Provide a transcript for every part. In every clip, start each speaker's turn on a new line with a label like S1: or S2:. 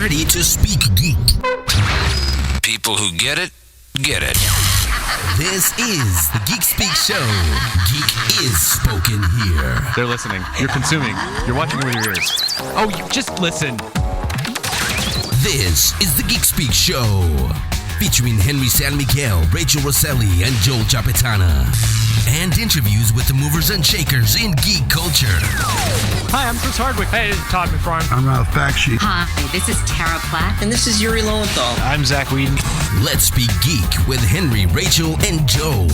S1: ready to speak geek.
S2: People who get it, get it.
S1: This is the Geek Speak Show. Geek is spoken here.
S3: They're listening. You're consuming. You're watching with your ears. Oh, you just listen.
S1: This is the Geek Speak Show, featuring Henry San Miguel, Rachel Rosselli, and Joel Chapetana, and interviews with the movers and shakers in geek culture.
S3: Hi, I'm Chris Hardwick. Hey, this is Todd McFarlane.
S4: I'm Ralph Bakshi.
S5: Hi, this is Tara Platt.
S6: And this is Yuri Lowenthal.
S3: I'm Zach Whedon.
S1: Let's Speak Geek with Henry, Rachel, and Joel.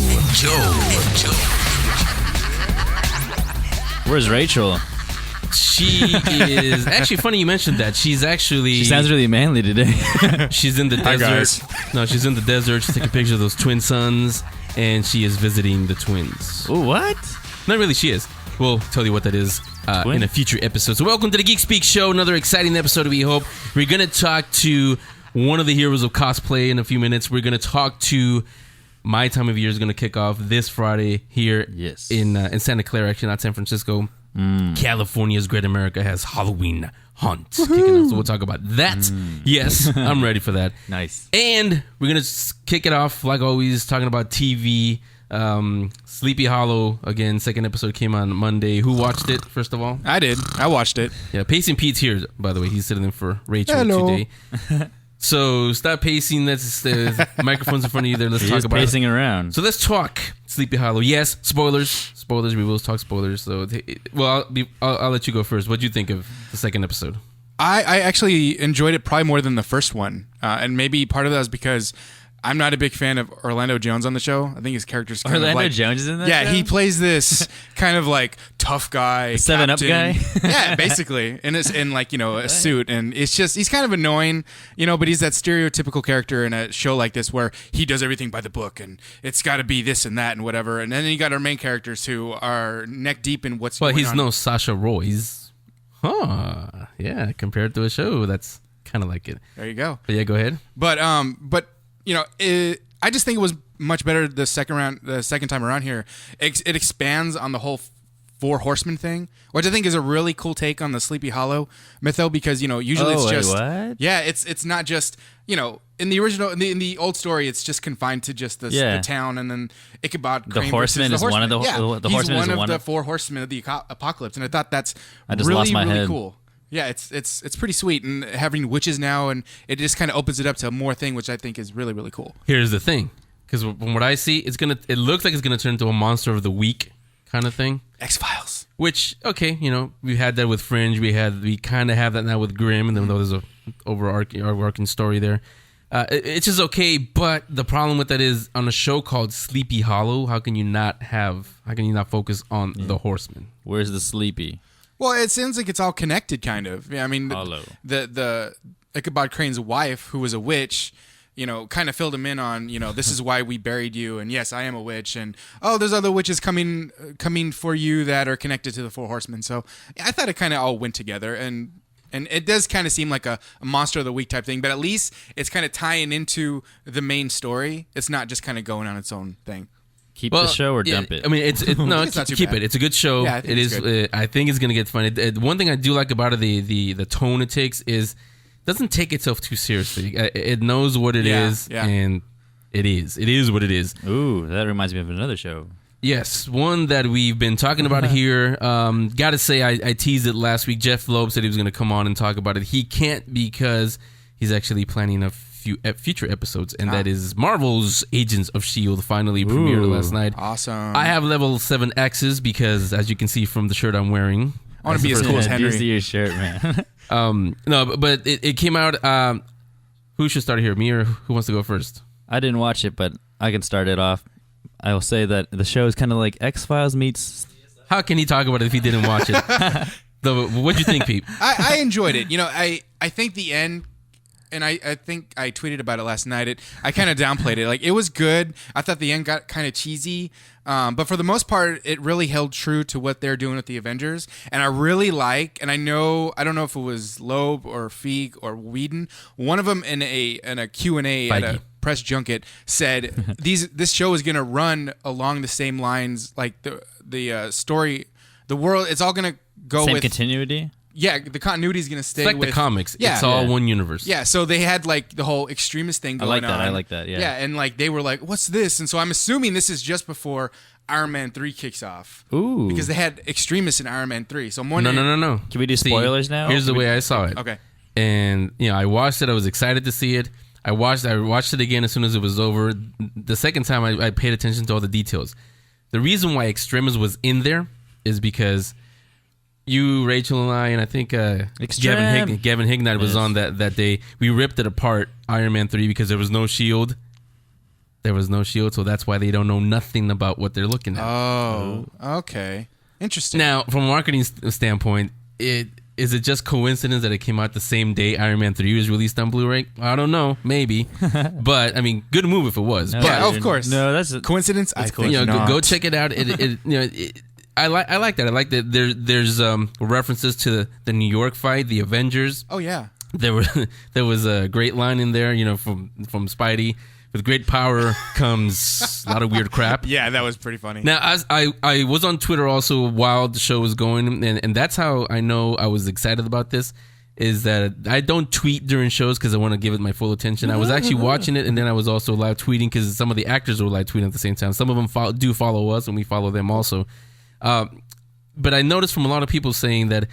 S7: Where's Rachel?
S8: She is actually funny you mentioned that. She
S7: sounds really manly today.
S8: She's in the desert.
S3: Guys.
S8: No, she's in the desert. She's taking pictures of those twin sons, and she is visiting the twins.
S7: Oh, what?
S8: Not really, she is. We'll tell you what that is in a future episode. So welcome to the Geek Speak Show, another exciting episode, we hope. We're going to talk to one of the heroes of cosplay in a few minutes. We're going to talk to my time of year is going to kick off this Friday here in Santa Clara, actually, not San Francisco. California's Great America has Halloween Hunt kicking off, so we'll talk about that. Yes, I'm ready for that.
S7: Nice.
S8: And we're going to kick it off, like always, talking about TV. Sleepy Hollow, again, second episode came on Monday. Who watched it, first of all?
S3: I did. I watched it.
S8: Yeah, Pacing Pete's here, by the way. He's sitting in for Rachel today. So stop pacing. That's the microphone's in front of you there. Let's talk about
S7: pacing around.
S8: So let's talk Sleepy Hollow. Yes, spoilers. We will talk spoilers. So, I'll let you go first. What do you think of the second episode?
S3: I actually enjoyed it probably more than the first one. And maybe part of that is because I'm not a big fan of Orlando Jones on the show. I think his character's kind
S7: Orlando
S3: of like...
S7: Jones is in that
S3: Yeah,
S7: show?
S3: he plays this kind of like tough guy.
S7: 7-Up guy?
S3: Yeah, basically. And it's in like, a suit. And it's just, he's kind of annoying, but he's that stereotypical character in a show like this where he does everything by the book and it's got to be this and that and whatever. And then you got our main characters who are neck deep in what's going on.
S8: Well, he's no Sasha Roy's. Yeah, compared to a show, that's kind of like it.
S3: There you go.
S8: But yeah, go ahead.
S3: But I just think it was much better the second time around here. It expands on the whole Four Horsemen thing, which I think is a really cool take on the Sleepy Hollow mytho because usually it's just
S7: what?
S3: Yeah, it's not just in the original in the old story it's just confined to just the town and then Ichabod Crane.
S7: The Horseman is one of the
S3: he's one of the Four Horsemen of the apocalypse, and I thought that's really cool. Yeah, it's pretty sweet, and having witches now, and it just kind of opens it up to more thing, which I think is really, really cool.
S8: Here's the thing, because from what I see, it looks like it's gonna turn into a Monster of the Week kind of thing.
S3: X-Files.
S8: Which, okay, we had that with Fringe, we kind of have that now with Grimm, and then though there's a overarching story there. It's just okay, but the problem with that is on a show called Sleepy Hollow, how can you not focus on the Horsemen?
S7: Where's the Sleepy?
S3: Well, it seems like it's all connected, kind of. Yeah, I mean, the Ichabod Crane's wife, who was a witch, kind of filled him in on, this is why we buried you, and yes, I am a witch, and there's other witches coming for you that are connected to the Four Horsemen. So I thought it kind of all went together, and it does kind of seem like a Monster of the Week type thing, but at least it's kind of tying into the main story. It's not just kind of going on its own thing.
S7: Keep the show or dump it?
S8: I mean, it's no,
S3: it's not too
S8: keep
S3: bad.
S8: it. It's a good show.
S3: Yeah, I think it's good.
S8: I think it's gonna get fun. One thing I do like about it, the tone it takes is it doesn't take itself too seriously. It knows what it is, and it is what it is.
S7: Ooh, that reminds me of another show.
S8: Yes, one that we've been talking about here. Gotta say, I teased it last week. Jeff Loeb said he was gonna come on and talk about it. He can't because he's actually planning a few future episodes, and that is Marvel's Agents of S.H.I.E.L.D. finally premiered last night.
S3: Awesome.
S8: I have level 7 X's because, as you can see from the shirt I'm wearing,
S3: I want to be as cool as Henry.
S7: I do see your shirt, man.
S8: No, but it came out. Who should start here? Me or who wants to go first?
S7: I didn't watch it, but I can start it off. I will say that the show is kind of like X-Files meets...
S8: How can he talk about it if he didn't watch it? What'd you think, Pete?
S3: I enjoyed it. I think the end... And I think I tweeted about it last night. I kind of downplayed it. Like, it was good. I thought the end got kind of cheesy. But for the most part, it really held true to what they're doing with the Avengers. And I really and I don't know if it was Loeb or Feig or Whedon. One of them in a Q&A at a press junket said this show is going to run along the same lines, like the story, the world. It's all going to go
S7: same
S3: with
S7: continuity.
S3: the continuity is gonna stay
S8: It's like
S3: with
S8: the comics.
S3: Yeah,
S8: It's all one universe.
S3: Yeah, so they had like the whole extremist thing going on.
S7: I like that. Yeah.
S3: Yeah, and like they were like, "What's this?" And so I'm assuming this is just before Iron Man 3 kicks off.
S7: Ooh.
S3: Because they had extremists in Iron Man 3. So I'm wondering.
S8: No.
S7: Can we do spoilers now?
S8: Here's the way I saw it.
S3: Okay.
S8: And I watched it. I was excited to see it. I watched it again as soon as it was over. The second time, I paid attention to all the details. The reason why Extremis was in there is because you, Rachel, and I, and I think Gavin Hignett was on that day. We ripped it apart, Iron Man 3, because there was no S.H.I.E.L.D. There was no S.H.I.E.L.D., so that's why they don't know nothing about what they're looking at.
S3: Oh, okay. Interesting.
S8: Now, from a marketing standpoint, is it just coincidence that it came out the same day Iron Man 3 was released on Blu-ray? I don't know, maybe. But, I mean, good move if it was.
S7: No,
S8: but,
S3: yeah, of course.
S7: No, that's a
S3: coincidence. I think not.
S8: Go check it out. I like that. I like that there's references to the New York fight, the Avengers.
S3: Oh, yeah.
S8: There was a great line in there, from Spidey. With great power comes a lot of weird crap.
S3: Yeah, that was pretty funny.
S8: Now, I was on Twitter also while the show was going, and that's how I know I was excited about this, is that I don't tweet during shows because I want to give it my full attention. I was actually watching it, and then I was also live tweeting because some of the actors were live tweeting at the same time. Some of them do follow us, and we follow them also. But I noticed from a lot of people saying that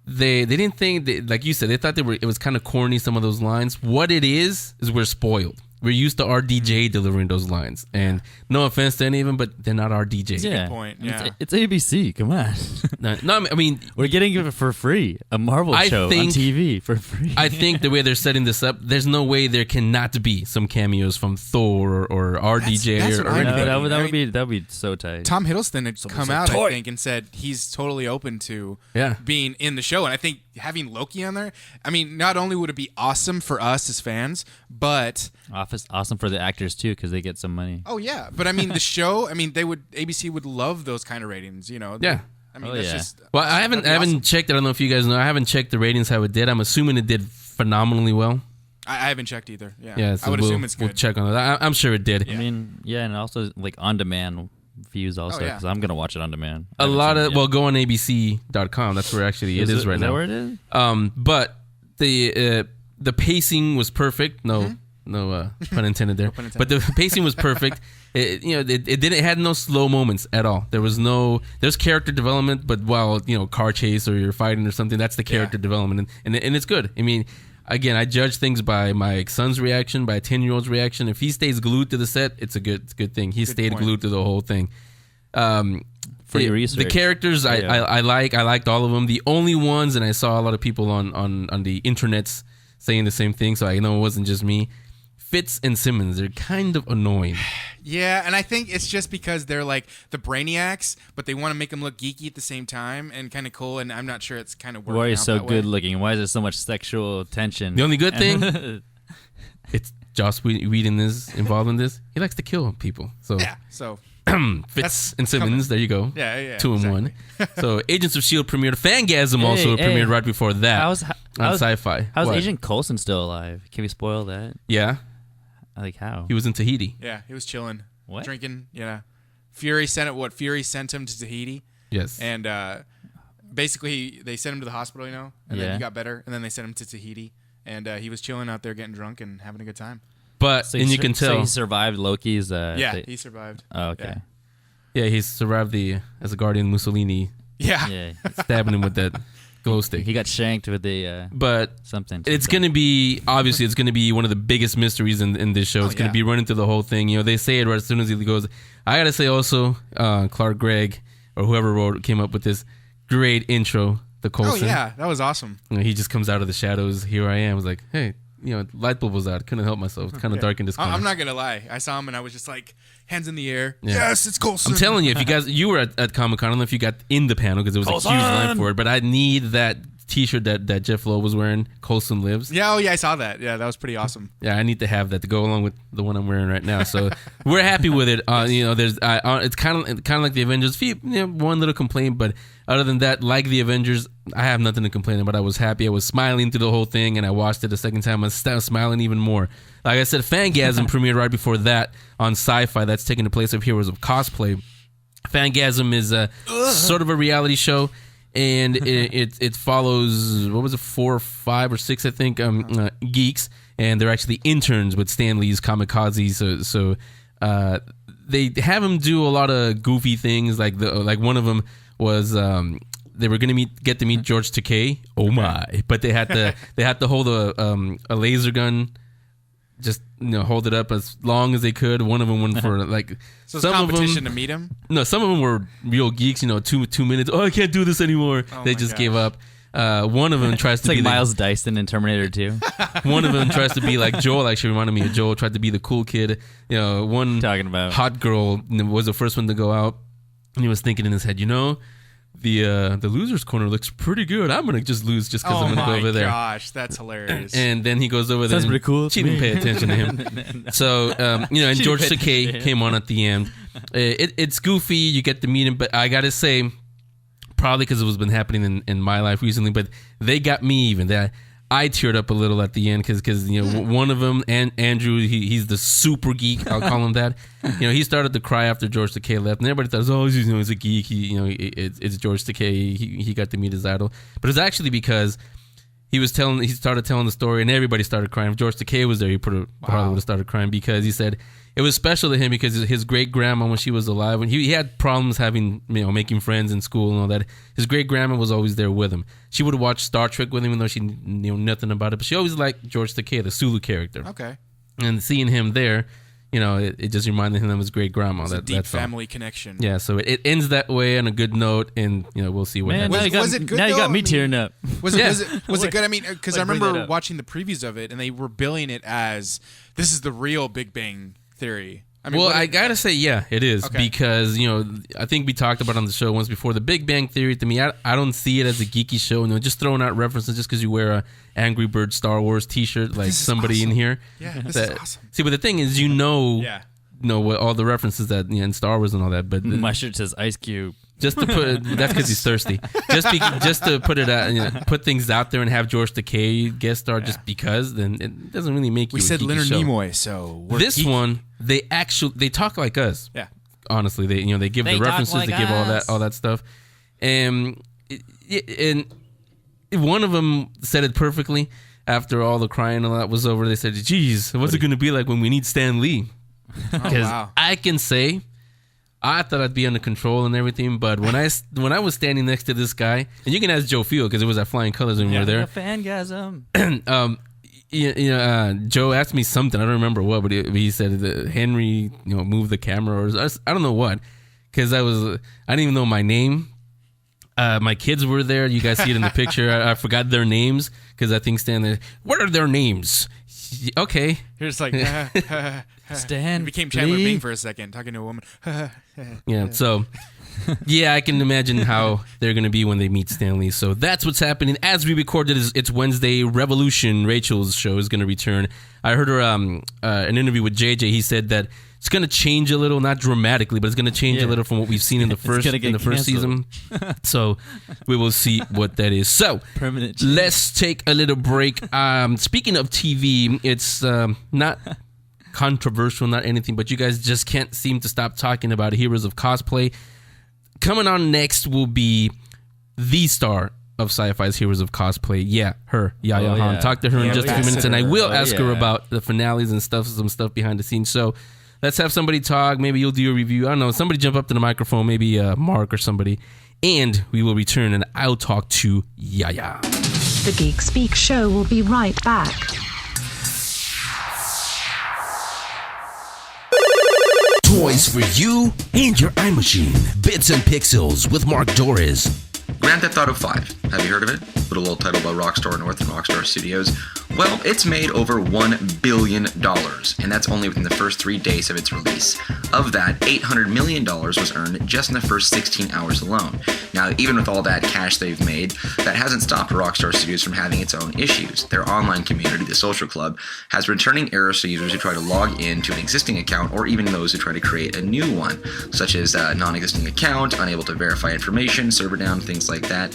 S8: they didn't think, like you said, they thought it was kind of corny, some of those lines. What it is we're spoiled. We're used to RDJ delivering those lines. And no offense to any of them, but they're not RDJ.
S7: yeah.
S3: Good point. Yeah.
S7: It's ABC. Come on.
S8: No, I mean...
S7: We're getting it for free. A Marvel show on TV for free.
S8: I think the way they're setting this up, there's no way there cannot be some cameos from Thor or RDJ
S3: That's
S8: or
S3: what I'm
S8: anything.
S3: thinking.
S7: that would be so tight.
S3: Tom Hiddleston had come out, I think, and said he's totally open to being in the show. And I think having Loki on there, I mean, not only would it be awesome for us as fans, but...
S7: Awesome for the actors, too, because they get some money.
S3: Oh, yeah. But, I mean, the show, ABC would love those kind of ratings,
S8: Yeah.
S3: I mean, that's just...
S8: Well, I haven't
S3: awesome.
S8: checked. I don't know if you guys know. I haven't checked the ratings, how it did. I'm assuming it did phenomenally well.
S3: I haven't checked either. Yeah.
S8: Yeah, so
S3: I would assume it's good.
S8: We'll check on that. I'm sure it did.
S7: I mean, yeah, and also, like, on-demand views also, because I'm going to watch it on demand.
S8: A lot of... Well, go on abc.com. That's where actually it is right now.
S7: Is that where it is?
S8: But the pacing was perfect. No pun intended there.
S3: pun intended.
S8: But the pacing was perfect. It had no slow moments at all. There's character development, but while car chase or you're fighting or something, that's the character development, and it's good. I mean, again, I judge things by my son's reaction, by a 10-year-old's reaction. If he stays glued to the set, it's a good thing. He stayed glued to the whole thing.
S7: For your research,
S8: the characters I liked all of them. The only ones, and I saw a lot of people on the internets saying the same thing, so I know it wasn't just me. Fitz and Simmons, they're kind of annoying.
S3: Yeah, and I think it's just because they're like the brainiacs, but they want to make them look geeky at the same time and kind of cool, and I'm not sure it's kind of working
S7: Why
S3: out
S7: is so
S3: that
S7: good
S3: way.
S7: looking? Why is there so much sexual tension?
S8: The only good thing, it's Joss Whedon is involved in this. He likes to kill people. So
S3: Yeah, so...
S8: Fitz and Simmons, there you go.
S3: Yeah,
S8: 2 in 1. So Agents of S.H.I.E.L.D. premiered. Fangasm also premiered right before that on Sci-Fi.
S7: How's
S8: What?
S7: Agent Coulson still alive? Can we spoil that?
S8: Yeah.
S7: Like how?
S8: He was in Tahiti.
S3: Yeah, he was chilling.
S7: What?
S3: Drinking, Fury sent him to Tahiti.
S8: Yes.
S3: And basically, they sent him to the hospital, and then he got better, and then they sent him to Tahiti, and he was chilling out there getting drunk and having a good time.
S8: But,
S7: So
S8: and you can tell.
S7: So he survived Loki's...
S3: He survived.
S7: Oh, okay.
S8: Yeah, he survived as a Guardian Mussolini
S3: Yeah.
S8: stabbing him with that glow stick.
S7: He got shanked with the...
S8: But
S7: something.
S8: it's going to be, obviously, it's going to be one of the biggest mysteries in this show. It's going to be running through the whole thing. They say it right as soon as he goes. I got to say also, Clark Gregg, or whoever came up with this, great intro, the Coulson.
S3: Oh, yeah. That was awesome.
S8: He just comes out of the shadows. Here I am. I was like, hey, light bulb was out. Couldn't help myself. It's kind of dark in this corner.
S3: I'm not going to lie. I saw him, and I was just like, hands in the air. Yeah. Yes, it's Coulson.
S8: I'm telling you, if you were at Comic-Con, I don't know if you got in the panel because there was a huge line for it, but I need that T-shirt that Jeff Lowe was wearing, Coulson Lives.
S3: Yeah, I saw that. Yeah, that was pretty awesome.
S8: Yeah, I need to have that to go along with the one I'm wearing right now. So we're happy with it. There's it's kind of like the Avengers. One little complaint, but other than that, like the Avengers, I have nothing to complain about. I was happy. I was smiling through the whole thing, and I watched it a second time. I was smiling even more. Like I said, Fangasm premiered right before that on Sci-Fi. That's taking the place of Heroes of Cosplay. Fangasm is sort of a reality show. and it follows, what was it, 4 or 5 or 6, I think, geeks, and they're actually interns with Stan Lee's Kamikaze. So they have them do a lot of goofy things, like one of them was they were gonna get to meet George Takei. Oh my! But they had to hold a laser gun. Just hold it up as long as they could. One of them went for like
S3: so it's competition to meet him.
S8: No, some of them were real geeks. 2 minutes. Oh, I can't do this anymore. They just gave up. One of them tries to be
S7: like Miles Dyson in Terminator 2.
S8: One of them tries to be like Joel. Actually, reminded me of Joel. Tried to be the cool kid. One
S7: talking about
S8: hot girl was the first one to go out, and he was thinking in his head, the losers corner looks pretty good. I'm gonna just lose just because I'm gonna go over there.
S3: Oh my gosh, that's hilarious.
S8: And then he goes over there.
S7: Sounds pretty cool.
S8: She didn't pay attention to him. So and George Takei came on at the end. It's goofy. You get to meet him, but I gotta say, probably because it was been happening in my life recently, but they got me even. That I teared up a little at the end because one of them, and Andrew, he's the super geek. I'll call him that. He started to cry after George Takei left, and everybody thought, he's a geek. It's George Takei. He got to meet his idol, but it's actually because he started telling the story, and everybody started crying. If George Takei was there, he probably would have started crying because he said it was special to him because his great grandma, when she was alive, when he had problems making friends in school and all that, his great grandma was always there with him. She would watch Star Trek with him, even though she knew nothing about it. But she always liked George Takei, the Sulu character.
S3: Okay.
S8: And seeing him there, it just reminded him of his great grandma.
S3: It's a deep family connection.
S8: Yeah, so it ends that way on a good note, and we'll see what happens.
S3: Was it good?
S7: Now you got me tearing up.
S3: Was it good? I mean, because I remember watching the previews of it, and they were billing it as this is the real Big Bang Theory.
S8: I gotta say, yeah, it is because I think we talked about it on the show once before. The Big Bang Theory, to me, I don't see it as a geeky show. Just throwing out references just because you wear a Angry Bird Star Wars T-shirt like somebody
S3: awesome.
S8: in here.
S3: Yeah, this is awesome.
S8: See, but the thing is, what all the references that in Star Wars and all that. But
S7: my shirt says Ice Cube.
S8: Just to put that's because he's thirsty. Just to put it out, put things out there and have George Takei guest star just because, then it doesn't really make you.
S3: We
S8: a
S3: said
S8: geeky
S3: Leonard
S8: show.
S3: Nimoy, so
S8: this
S3: geeky.
S8: one they talk like us.
S3: Yeah,
S8: honestly, they give the references, they give all that stuff, and one of them said it perfectly. After all the crying and all that was over, they said, "Geez, what's it going to be like when we need Stan Lee?" Because I can say, I thought I'd be under control and everything, but when I was standing next to this guy, and you can ask Joe Field because it was at Flying Colors when we were there.
S7: Fangasm.
S8: Joe asked me something. I don't remember what, but he said that Henry, moved the camera, or I don't know what, because I didn't even know my name. My kids were there. You guys see it in the picture. I forgot their names because I think Stan there. What are their names? Okay.
S3: You're just like
S7: Stan.
S3: It became Chandler Bing for a second, talking to a woman.
S8: Yeah. So, yeah, I can imagine how they're going to be when they meet Stan Lee. So that's what's happening as we recorded. It's Wednesday. Revolution, Rachel's show, is going to return. I heard her an interview with JJ. He said that it's going to change a little, not dramatically, but it's going to change a little from what we've seen in the first season. So we will see what that is. So
S7: permanent.
S8: Let's take a little break. Speaking of TV, it's not controversial, not anything, but you guys just can't seem to stop talking about Heroes of Cosplay. Coming on next will be the star of Sci-Fi's Heroes of Cosplay. Yeah, her, Yaya Han. Talk to her in just a few minutes, and I will ask her about the finales and some stuff behind the scenes. So let's have somebody talk. Maybe you'll do a review. I don't know. Somebody jump up to the microphone. Maybe Mark or somebody. And we will return, and I'll talk to Yaya.
S4: The Geek Speak Show will be right back.
S1: Toys for you and your iMachine. Bits and Pixels with Mark Dorris.
S6: Grand Theft Auto 5. Have you heard of it? Little old title by Rockstar North and Rockstar Studios. Well, it's made over $1 billion, and that's only within the first 3 days of its release. Of that, $800 million was earned just in the first 16 hours alone. Now, even with all that cash they've made, that hasn't stopped Rockstar Studios from having its own issues. Their online community, the Social Club, has returning errors to users who try to log in to an existing account, or even those who try to create a new one, such as a non-existing account, unable to verify information, server down, things like that.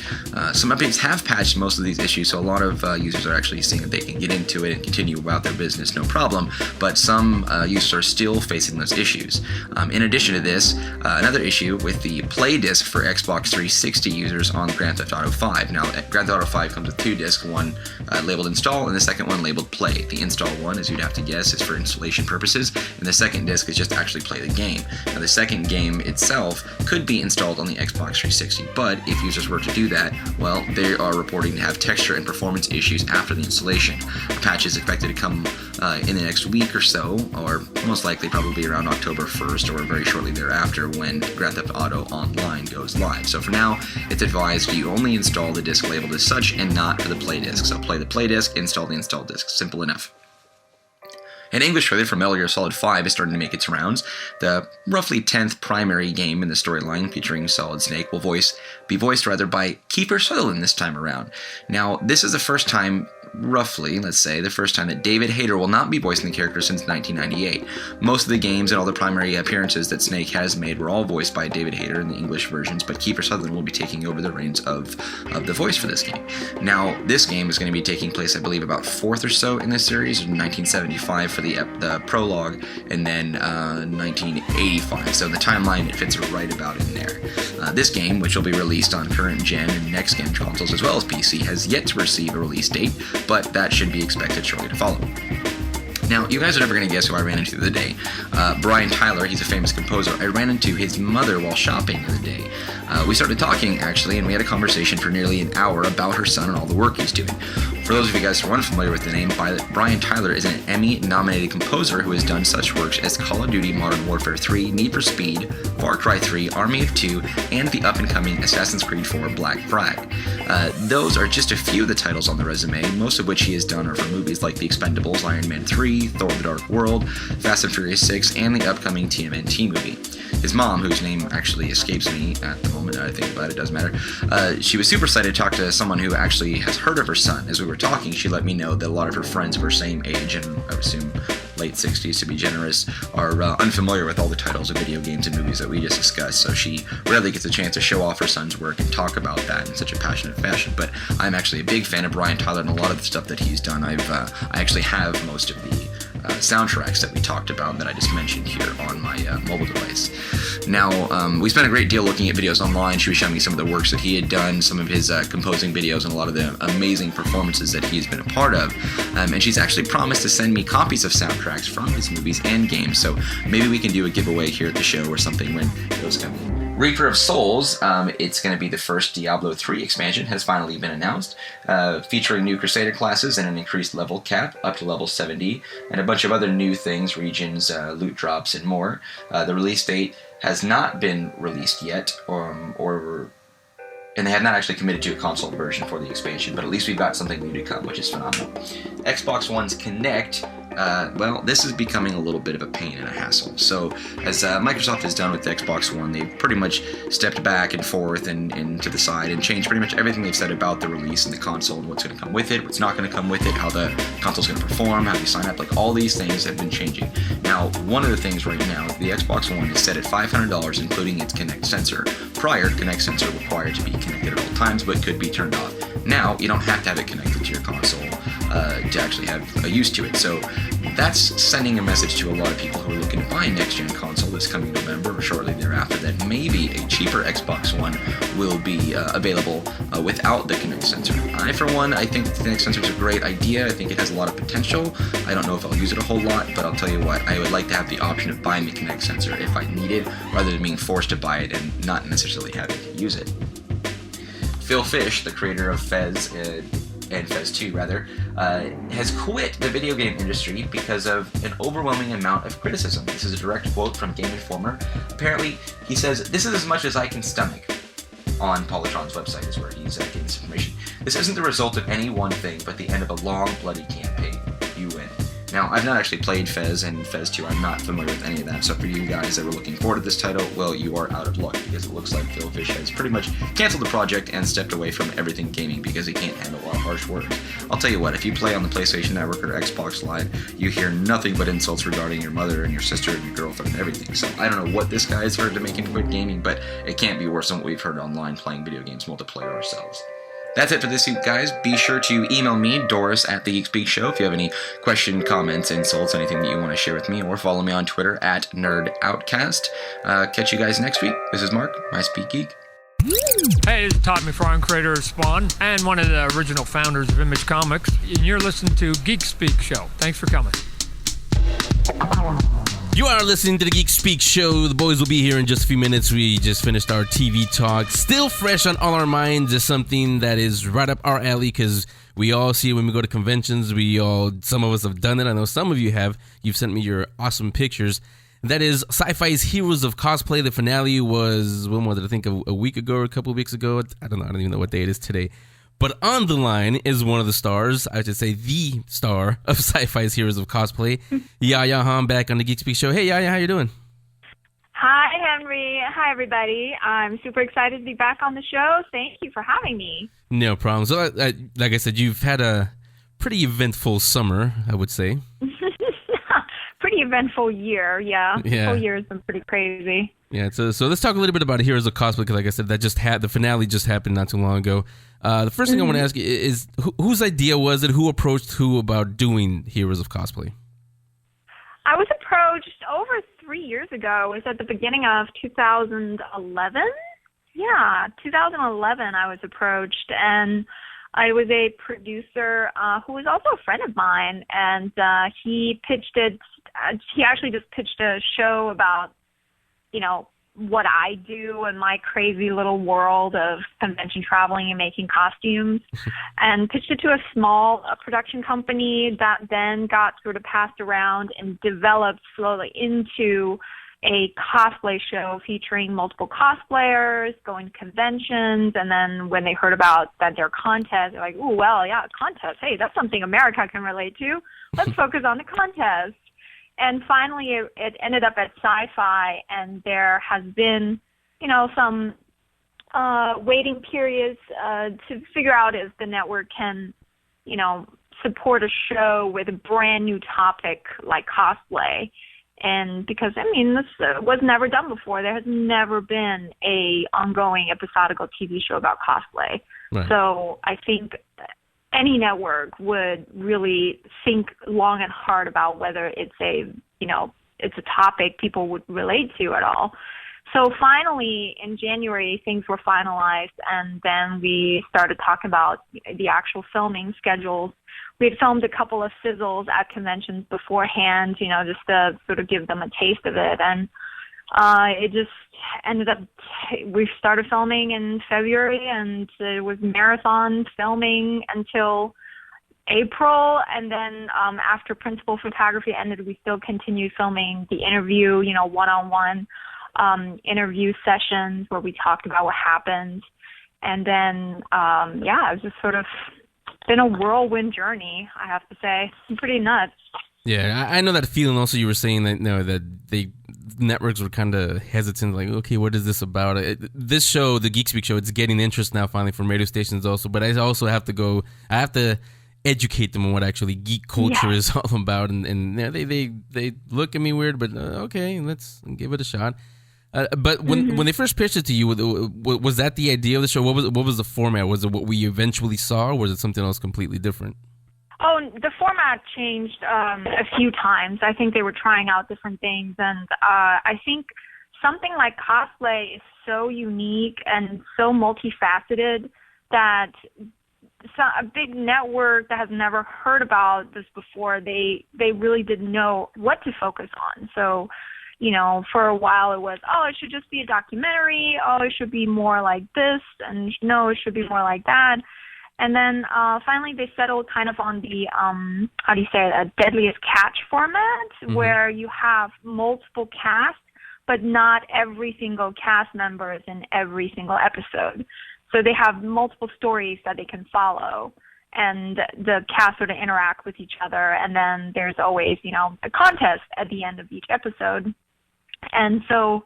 S6: Some updates have patched most of these issues, so a lot of users are actually seeing that they can get into it and continue about their business, no problem. But some users are still facing those issues. In addition to this, another issue with the Play disc for Xbox 360 users on Grand Theft Auto 5. Now, Grand Theft Auto 5 comes with 2 discs, one labeled Install and the second one labeled Play. The Install one, as you'd have to guess, is for installation purposes, and the second disc is just to actually play the game. Now, the second game itself could be installed on the Xbox 360, but if users were to do that, well, they are reporting to have texture and performance issues after the installation. The patch is expected to come in the next week or so, or most likely probably around October 1st or very shortly thereafter when Grand Theft Auto Online goes live. So for now, it's advised you only install the disc labeled as such and not the Play disc. So play the Play disc, install the install disc. Simple enough. An English trailer for Metal Gear Solid 5 is starting to make its rounds. The roughly 10th primary game in the storyline featuring Solid Snake will be voiced by Kiefer Sutherland this time around. Now, this is the first time, roughly, let's say, the first time that David Hayter will not be voicing the character since 1998. Most of the games and all the primary appearances that Snake has made were all voiced by David Hayter in the English versions, but Kiefer Sutherland will be taking over the reins of the voice for this game. Now, this game is going to be taking place, I believe, about 4th or so in this series, in 1975 for the prologue, and then 1985. So the timeline, it fits right about in there. This game, which will be released on current gen and next gen consoles as well as PC, has yet to receive a release date, but that should be expected shortly to follow. Now, you guys are never going to guess who I ran into the other day. Brian Tyler, he's a famous composer. I ran into his mother while shopping the other day. We started talking, actually, and we had a conversation for nearly an hour about her son and all the work he's doing. For those of you guys who are unfamiliar with the name, Brian Tyler is an Emmy-nominated composer who has done such works as Call of Duty Modern Warfare 3, Need for Speed, Far Cry 3, Army of Two, and the up-and-coming Assassin's Creed 4 Black Flag. Those are just a few of the titles on the resume, most of which he has done are for movies like The Expendables, Iron Man 3, Thor: The Dark World, Fast and Furious 6, and the upcoming TMNT movie. His mom, whose name actually escapes me at the moment, I think, but it doesn't matter, she was super excited to talk to someone who actually has heard of her son. As we were talking, she let me know that a lot of her friends of her same age, and I would assume late 60s to be generous, are unfamiliar with all the titles of video games and movies that we just discussed, so she rarely gets a chance to show off her son's work and talk about that in such a passionate fashion. But I'm actually a big fan of Brian Tyler and a lot of the stuff that he's done. I actually have most of the soundtracks that we talked about that I just mentioned here on my mobile device. Now, we spent a great deal looking at videos online. She was showing me some of the works that he had done, some of his composing videos, and a lot of the amazing performances that he's been a part of. And she's actually promised to send me copies of soundtracks from his movies and games, so maybe we can do a giveaway here at the show or something when those come in. Reaper of Souls, it's going to be the first Diablo 3 expansion, has finally been announced, featuring new Crusader classes and an increased level cap up to level 70, and a bunch of other new things, regions, loot drops, and more. The release date has not been released yet, and they have not actually committed to a console version for the expansion, but at least we've got something new to come, which is phenomenal. Xbox One's Kinect, well, this is becoming a little bit of a pain and a hassle. So, as Microsoft has done with the Xbox One, they've pretty much stepped back and forth and to the side and changed pretty much everything they've said about the release and the console and what's going to come with it, what's not going to come with it, how the console's going to perform, how you sign up, like all these things have been changing. Now, one of the things right now, the Xbox One is set at $500, including its Kinect sensor. Prior, Kinect sensor required to be connected at all times, but could be turned off. Now, you don't have to have it connected to your console to actually have a use to it. So that's sending a message to a lot of people who are looking to buy a next-gen console this coming November or shortly thereafter that maybe a cheaper Xbox One will be available without the Kinect sensor. I, for one, I think the Kinect sensor is a great idea. I think it has a lot of potential. I don't know if I'll use it a whole lot, but I'll tell you what, I would like to have the option of buying the Kinect sensor if I need it, rather than being forced to buy it and not necessarily having to use it. Phil Fish, the creator of Fez, and Fez 2 rather, has quit the video game industry because of an overwhelming amount of criticism. This is a direct quote from Game Informer. Apparently, he says, "This is as much as I can stomach." On Polytron's website is where he's getting this information. "This isn't the result of any one thing, but the end of a long, bloody campaign. You win." Now, I've not actually played Fez and Fez 2. I'm not familiar with any of that. So for you guys that were looking forward to this title, well, you are out of luck because it looks like Phil Fish has pretty much canceled the project and stepped away from everything gaming because he can't handle a lot of harsh words. I'll tell you what, if you play on the PlayStation Network or Xbox Live, you hear nothing but insults regarding your mother and your sister and your girlfriend and everything. So I don't know what this guy has heard to make him quit gaming, but it can't be worse than what we've heard online playing video games multiplayer ourselves. That's it for this week, guys. Be sure to email me, Doris, at The Geek Speak Show, if you have any question, comments, insults, anything that you want to share with me, or follow me on Twitter at NerdOutcast. Catch you guys next week. This is Mark, my Speak Geek.
S9: Hey, this is Todd McFarlane, creator of Spawn, and one of the original founders of Image Comics, and you're listening to Geek Speak Show. Thanks for coming.
S8: You are listening to the Geek Speak Show. The boys will be here in just a few minutes. We just finished our TV talk. Still fresh on all our minds is something that is right up our alley because we all see it when we go to conventions. Some of us have done it. I know some of you have. You've sent me your awesome pictures. That is Sci-Fi's Heroes of Cosplay. The finale was, when was it? I think a week ago or a couple of weeks ago. I don't even know what day it is today. But on the line is one of the stars, I should say the star of Sci-Fi's Heroes of Cosplay, Yaya Han, back on the Geek Speak Show. Hey, Yaya, how you doing?
S10: Hi, Henry. Hi, everybody. I'm super excited to be back on the show. Thank you for having me.
S8: No problem. So, like I said, you've had a pretty eventful summer, I would say.
S10: Pretty eventful year, yeah. The whole year has been pretty crazy.
S8: Yeah, so let's talk a little bit about Heroes of Cosplay, because like I said, the finale just happened not too long ago. The first thing I want to ask you is, whose idea was it? Who approached who about doing Heroes of Cosplay?
S10: I was approached over 3 years ago. It was at the beginning of 2011. Yeah, 2011 I was approached, and I was a producer who was also a friend of mine, and he pitched it. He actually just pitched a show about, what I do in my crazy little world of convention traveling and making costumes, and pitched it to a small production company that then got sort of passed around and developed slowly into a cosplay show featuring multiple cosplayers, going to conventions, and then when they heard about that their contest, they're like, "Ooh, well, yeah, contest. Hey, that's something America can relate to. Let's focus on the contest." And finally, it ended up at Sci-Fi, and there has been, some waiting periods to figure out if the network can, support a show with a brand new topic like cosplay. And because, this was never done before. There has never been a ongoing episodical TV show about cosplay. Right. So I think any network would really think long and hard about whether it's a topic people would relate to at all. So finally, in January, things were finalized, and then we started talking about the actual filming schedules. We had filmed a couple of sizzles at conventions beforehand, just to sort of give them a taste of it. And it just ended up, we started filming in February, and it was marathon filming until April. And then after principal photography ended, we still continued filming the interview, one-on-one interview sessions where we talked about what happened. And then, it was just sort of been a whirlwind journey, I have to say. It's pretty nuts.
S8: Yeah, I know that feeling. Also, you were saying that that networks were kind of hesitant, like, okay, what is this about? This show, the Geek Speak Show, it's getting interest now finally from radio stations also. But I also have to educate them on what actually geek culture is all about, and they look at me weird, but okay, let's give it a shot. But when they first pitched it to you, was that the idea of the show? What was the format? Was it what we eventually saw, or was it something else completely different?
S10: Oh, the format changed a few times. I think they were trying out different things, and I think something like cosplay is so unique and so multifaceted that a big network that has never heard about this before, they really didn't know what to focus on. So, for a while it was, it should just be a documentary. It should be more like this, and no, it should be more like that. And then finally they settled kind of on the, a deadliest catch format, where you have multiple casts, but not every single cast member is in every single episode. So they have multiple stories that they can follow, and the cast sort of interact with each other. And then there's always, a contest at the end of each episode. And so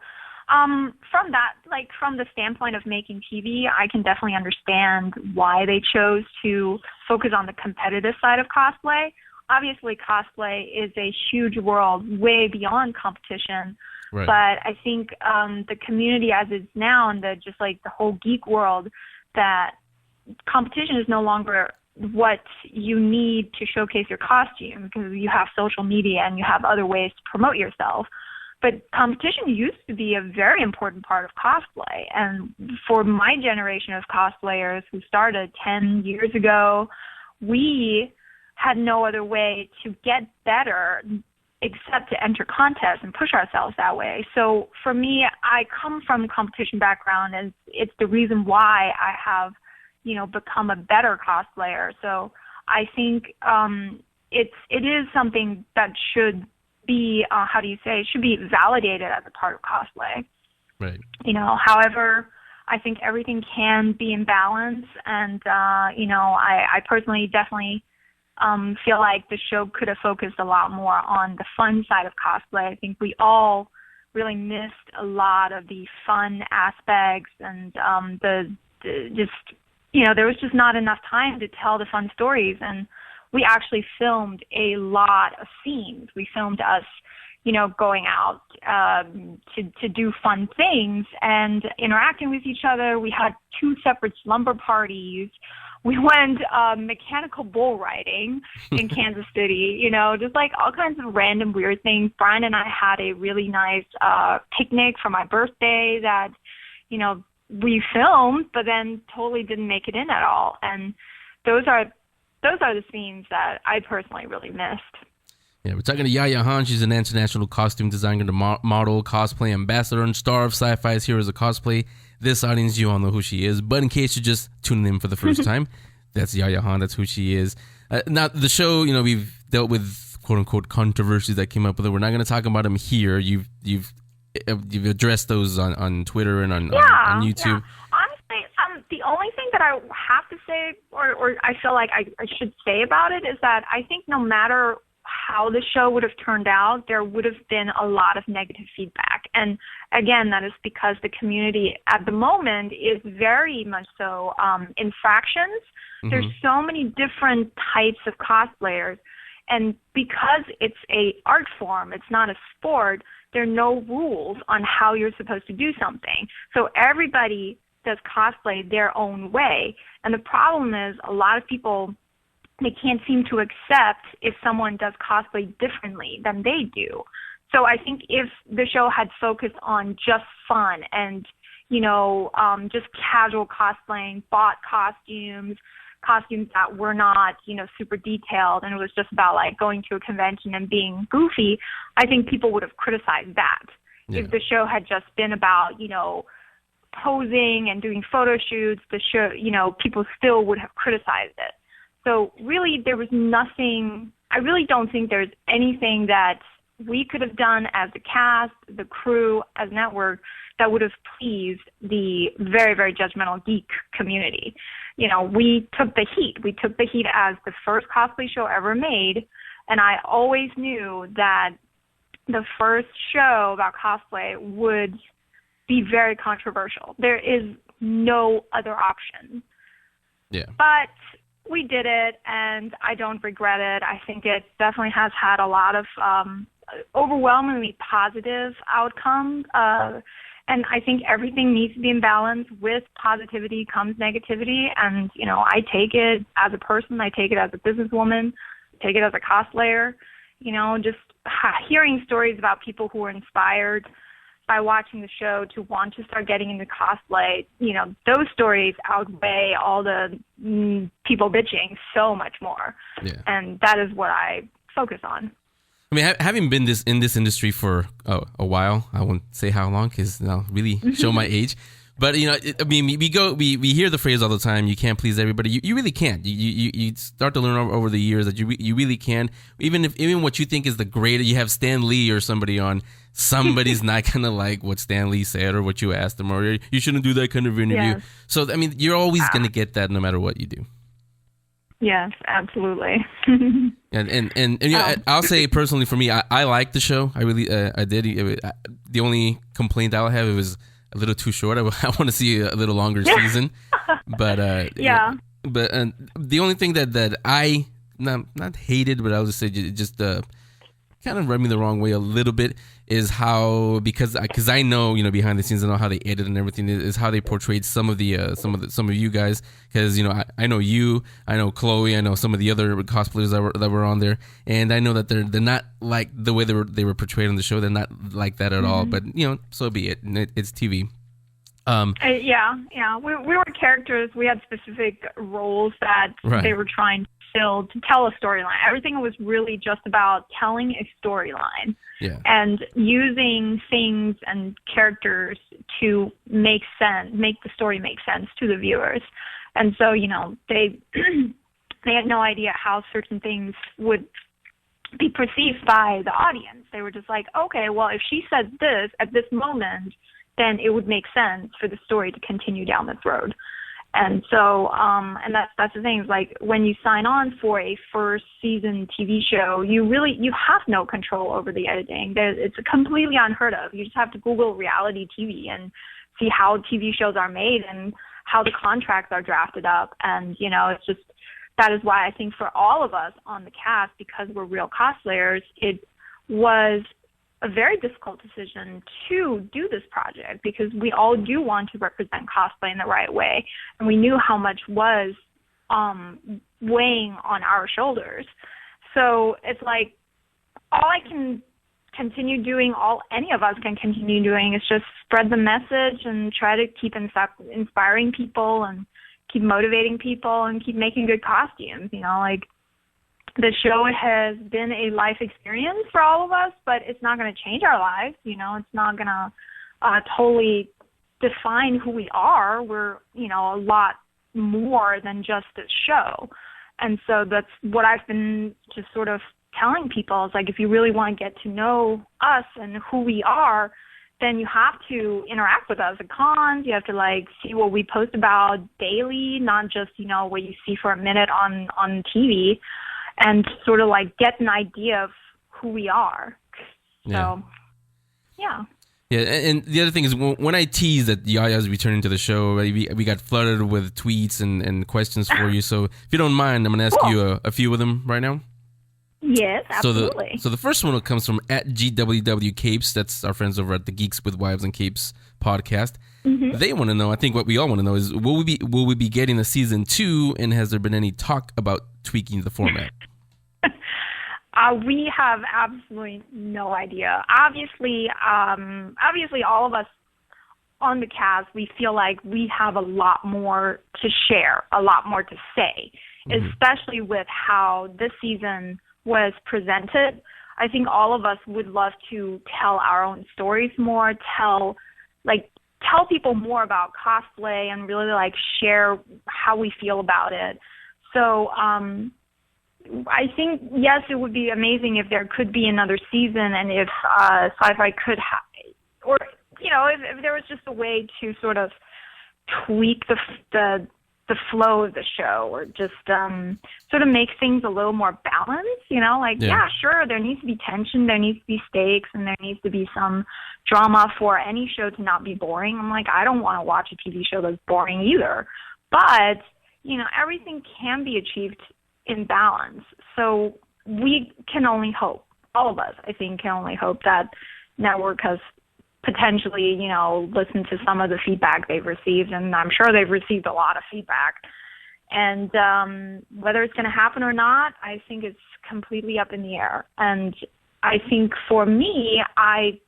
S10: from that, from the standpoint of making TV, I can definitely understand why they chose to focus on the competitive side of cosplay. Obviously, cosplay is a huge world way beyond competition. Right. But I think the community as it's now, and the whole geek world, that competition is no longer what you need to showcase your costume, because you have social media and you have other ways to promote yourself. But competition used to be a very important part of cosplay. And for my generation of cosplayers who started 10 years ago, we had no other way to get better except to enter contests and push ourselves that way. So for me, I come from a competition background, and it's the reason why I have, become a better cosplayer. So I think it is something that should be, should be validated as a part of cosplay.
S8: Right.
S10: However, I think everything can be in balance, and I personally definitely feel like the show could have focused a lot more on the fun side of cosplay. I think we all really missed a lot of the fun aspects, and there was just not enough time to tell the fun stories. And we actually filmed a lot of scenes. We filmed us, going out to do fun things and interacting with each other. We had 2 separate slumber parties. We went mechanical bull riding in Kansas City, just like all kinds of random weird things. Brian and I had a really nice picnic for my birthday that, we filmed, but then totally didn't make it in at all. And those are the scenes that I personally really missed.
S8: Yeah, we're talking to Yaya Han. She's an international costume designer, model, cosplay ambassador, and star of Sci-Fi's Heroes of Cosplay. This audience, you all know who she is. But in case you're just tuning in for the first time, that's Yaya Han. That's who she is. Now, the show, we've dealt with quote-unquote controversies that came up with it. We're not going to talk about them here. You've addressed those on Twitter and on YouTube.
S10: Yeah. Honestly, the only thing that I have to say, or I feel like I should say about it, is that I think no matter how the show would have turned out, there would have been a lot of negative feedback. And again, that is because the community at the moment is very much so in fractions. Mm-hmm. There's so many different types of cosplayers. And because it's a art form, it's not a sport, there are no rules on how you're supposed to do something. So everybody does cosplay their own way. And the problem is a lot of people, they can't seem to accept if someone does cosplay differently than they do. So I think if the show had focused on just fun and, just casual cosplaying, bought costumes that were not, super detailed, and it was just about like going to a convention and being goofy, I think people would have criticized that. Yeah. If the show had just been about, posing and doing photo shoots, the show, people still would have criticized it. So really there was nothing, I really don't think there's anything that we could have done as a cast, the crew, as a network, that would have pleased the very, very judgmental geek community. We took the heat. We took the heat as the first cosplay show ever made, and I always knew that the first show about cosplay would be very controversial. There is no other option.
S8: Yeah.
S10: But we did it, and I don't regret it. I think it definitely has had a lot of overwhelmingly positive outcomes. And I think everything needs to be in balance. With positivity comes negativity. And, I take it as a person. I take it as a businesswoman. I take it as a cosplayer. Just hearing stories about people who were inspired by watching the show to want to start getting into cosplay, those stories outweigh all the people bitching so much more. Yeah. And that is what I focus on.
S8: I mean, having been in this industry for a while, I won't say how long because I'll really show my age. But we hear the phrase all the time. You can't please everybody. You really can't. You start to learn over the years that you really can. Even what you think is the great, you have Stan Lee or somebody on. Somebody's not gonna like what Stan Lee said or what you asked them, or you shouldn't do that kind of interview. Yes. So you're always gonna get that no matter what you do.
S10: Yes, absolutely.
S8: and I'll say personally for me, I like the show. I really I did. The only complaint I'll have, it was a little too short. I want to see a little longer season. But
S10: yeah.
S8: But the only thing that I not hated, but I'll just say just kind of rubbed me the wrong way a little bit is how, because I know, behind the scenes, I know how they edit and everything, is how they portrayed some of you guys, because I know you, I know Chloe, I know some of the other cosplayers that were on there, and I know that they're not like the way they were portrayed on the show. They're not like that at all, but so be it. It's TV.
S10: Yeah. We were characters. We had specific roles that they were trying to fill to tell a storyline. Everything was really just about telling a storyline and using things and characters to make the story make sense to the viewers. And so, they they had no idea how certain things would be perceived by the audience. They were just like, okay, well, if she said this at this moment, then it would make sense for the story to continue down this road. And so, and that's the thing, is like when you sign on for a first season TV show, you have no control over the editing. It's completely unheard of. You just have to Google reality TV and see how TV shows are made and how the contracts are drafted up. And, it's just, that is why I think for all of us on the cast, because we're real cosplayers, it was a very difficult decision to do this project, because we all do want to represent cosplay in the right way, and we knew how much was weighing on our shoulders. So it's like all I can continue doing, all any of us can continue doing, is just spread the message and try to keep inspiring people and keep motivating people and keep making good costumes. The show has been a life experience for all of us, but it's not going to change our lives. It's not going to totally define who we are. We're, a lot more than just this show. And so that's what I've been just sort of telling people, is like, if you really want to get to know us and who we are, then you have to interact with us at cons. You have to see what we post about daily, not just, what you see for a minute on TV. And sort of get an idea of who we are. So, yeah.
S8: Yeah, and the other thing is, when I teased that Yaya's returning to the show, we got flooded with tweets and questions for you. So if you don't mind, I'm going to ask you a few of them right now.
S10: Yes, absolutely.
S8: So the first one comes from @GWWCapes. That's our friends over at the Geeks with Wives and Capes podcast. Mm-hmm. They want to know, I think what we all want to know is, will we be getting a season 2, and has there been any talk about tweaking the format?
S10: We have absolutely no idea. Obviously, all of us on the cast, we feel like we have a lot more to share, a lot more to say, especially with how this season was presented. I think all of us would love to tell our own stories more, tell people more about cosplay, and really share how we feel about it. So, I think, yes, it would be amazing if there could be another season, and if Sci-Fi could or, if there was just a way to sort of tweak the flow of the show, or just sort of make things a little more balanced, yeah, sure, there needs to be tension, there needs to be stakes, and there needs to be some drama for any show to not be boring. I don't want to watch a TV show that's boring either. But, everything can be achieved in balance. So we can only hope, all of us, I think, can only hope that network has potentially, listened to some of the feedback they've received, and I'm sure they've received a lot of feedback. And whether it's going to happen or not, I think it's completely up in the air. And I think for me, I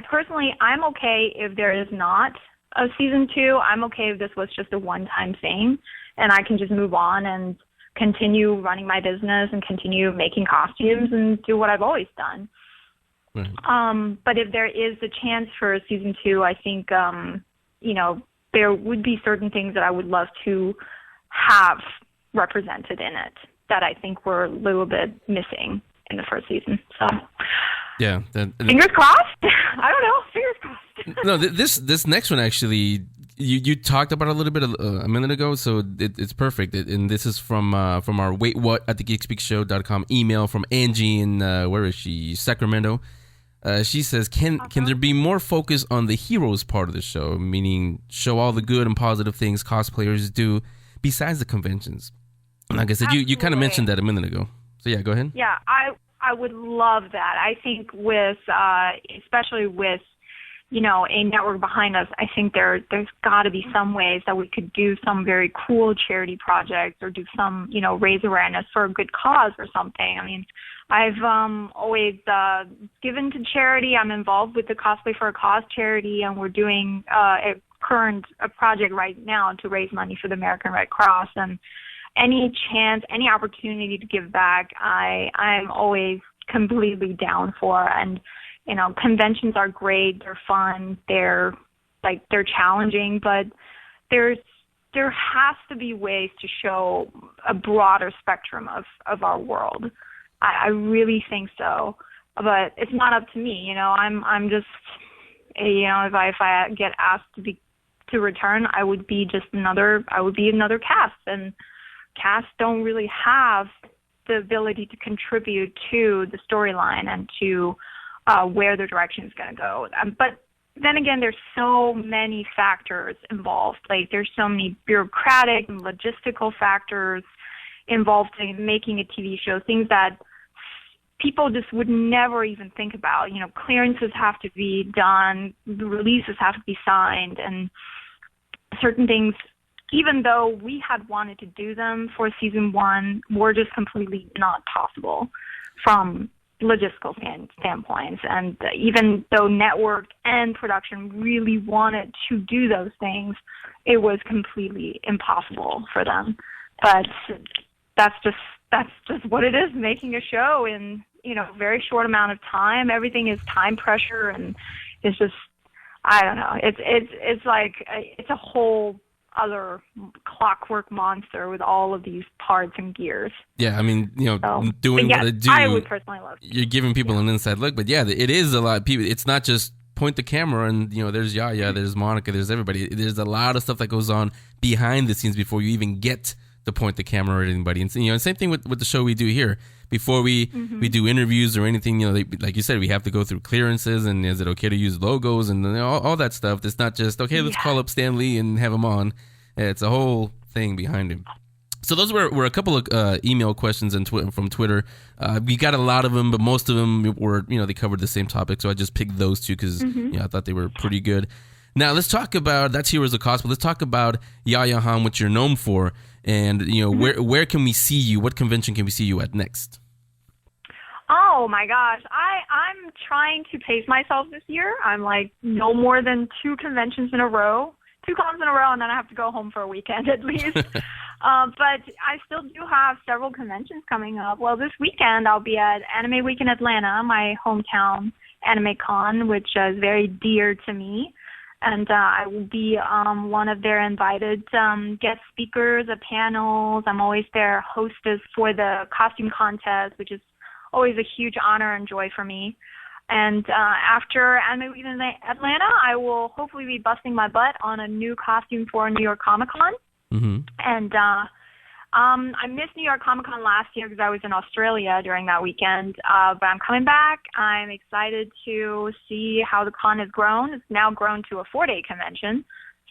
S10: personally, I'm okay if there is not a season 2. I'm okay if this was just a one-time thing, and I can just move on and continue running my business and continue making costumes and do what I've always done. Mm-hmm. But if there is a chance for a season 2, I think, there would be certain things that I would love to have represented in it that I think were a little bit missing in the first season. So,
S8: yeah,
S10: fingers crossed. I don't know. Fingers crossed.
S8: No, this next one actually, you talked about a little bit a minute ago, so it's perfect. And this is from our Wait What at thegeekspeakshow.com email from Angie in where is she? Sacramento. She says, can there be more focus on the heroes part of the show, meaning show all the good and positive things cosplayers do besides the conventions? Like I said, you kind of mentioned that a minute ago. So yeah, go ahead.
S10: Yeah, I would love that. I think with, especially with, a network behind us, I think there's got to be some ways that we could do some very cool charity projects or do some, raise awareness for a good cause or something. I mean, I've always given to charity. I'm involved with the Cosplay for a Cause charity, and we're doing a project right now to raise money for the American Red Cross. And any chance, any opportunity to give back, I'm always completely down for. And conventions are great, they're fun, they're challenging, but there has to be ways to show a broader spectrum of our world. I really think so, but it's not up to me. I'm just, if I get asked to return, I would be another cast, and casts don't really have the ability to contribute to the storyline and to where the direction is going to go. But then again, there's so many factors involved. Like, there's so many bureaucratic and logistical factors involved in making a TV show, things that people just would never even think about. Clearances have to be done, the releases have to be signed, and certain things, even though we had wanted to do them for season 1, were just completely not possible from logistical standpoints. And even though network and production really wanted to do those things, it was completely impossible for them. But that's just what it is, making a show in a very short amount of time. Everything is time pressure, and it's just, I don't know, it's like it's a whole other clockwork monster with all of these parts and gears.
S8: Yeah, I mean, doing what I do,
S10: I would personally love to.
S8: You're giving people an inside look, but yeah, it is a lot of people. It's not just point the camera and, there's Yaya, there's Monica, there's everybody. There's a lot of stuff that goes on behind the scenes before you even get to point the camera at anybody. And, same thing with the show we do here. Before we do interviews or anything, like you said, we have to go through clearances, and is it okay to use logos and all that stuff. It's not just, okay, let's call up Stan Lee and have him on. It's a whole thing behind him. So those were a couple of email questions from Twitter. We got a lot of them, but most of them were, they covered the same topic. So I just picked those two because I thought they were pretty good. Now let's talk about, that's Heroes of Cosplay. Let's talk about Yaya Han, what you're known for, and where can we see you? What convention can we see you at next?
S10: Oh my gosh, I'm trying to pace myself this year. I'm like no more than 2 conventions in a row. 2 cons in a row, and then I have to go home for a weekend at least. But I still do have several conventions coming up. Well, this weekend I'll be at Anime Week in Atlanta, my hometown anime con, which is very dear to me. And I will be one of their invited guest speakers at panels. I'm always their hostess for the costume contest, which is always a huge honor and joy for me. And after Anime Week in Atlanta, I will hopefully be busting my butt on a new costume for New York Comic Con. And I missed New York Comic Con last year because I was in Australia during that weekend. But I'm coming back. I'm excited to see how the con has grown. It's now grown to a 4-day convention,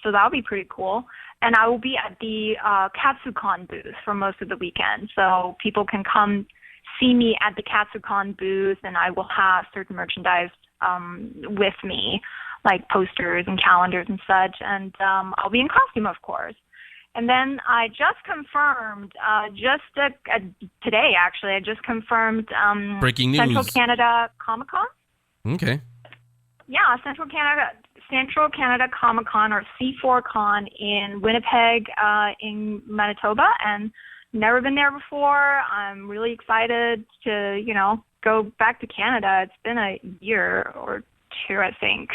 S10: so that'll be pretty cool. And I will be at the KatsuCon booth for most of the weekend, so people can come see me at the KatsuCon booth, and I will have certain merchandise with me, like posters and calendars and such, and I'll be in costume, of course. And then I just confirmed, today actually, I just confirmed
S8: breaking news.
S10: Central Canada Comic Con.
S8: Okay.
S10: Yeah, Central Canada Comic Con, or C4Con, in Winnipeg, in Manitoba, and never been there before. I'm really excited to, go back to Canada. It's been a year or 2, I think.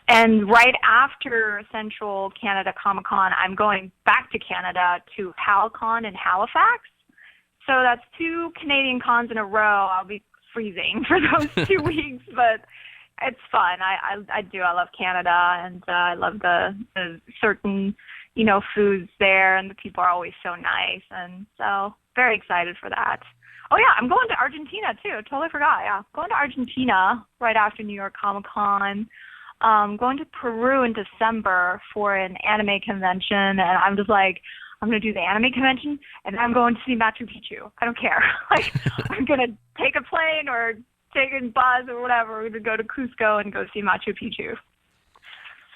S10: And right after Central Canada Comic Con, I'm going back to Canada to HalCon in Halifax. So that's 2 Canadian cons in a row. I'll be freezing for those 2 weeks, but it's fun. I do. I love Canada, and I love the certain, foods there, and the people are always so nice, and so very excited for that. Oh yeah, I'm going to Argentina too. Totally forgot. Yeah, going to Argentina right after New York Comic Con. Going to Peru in December for an anime convention, and I'm just like, I'm going to do the anime convention, and then I'm going to see Machu Picchu. I don't care. I'm going to take a airplane or taking bus or whatever. We're gonna go to Cusco and go see Machu Picchu.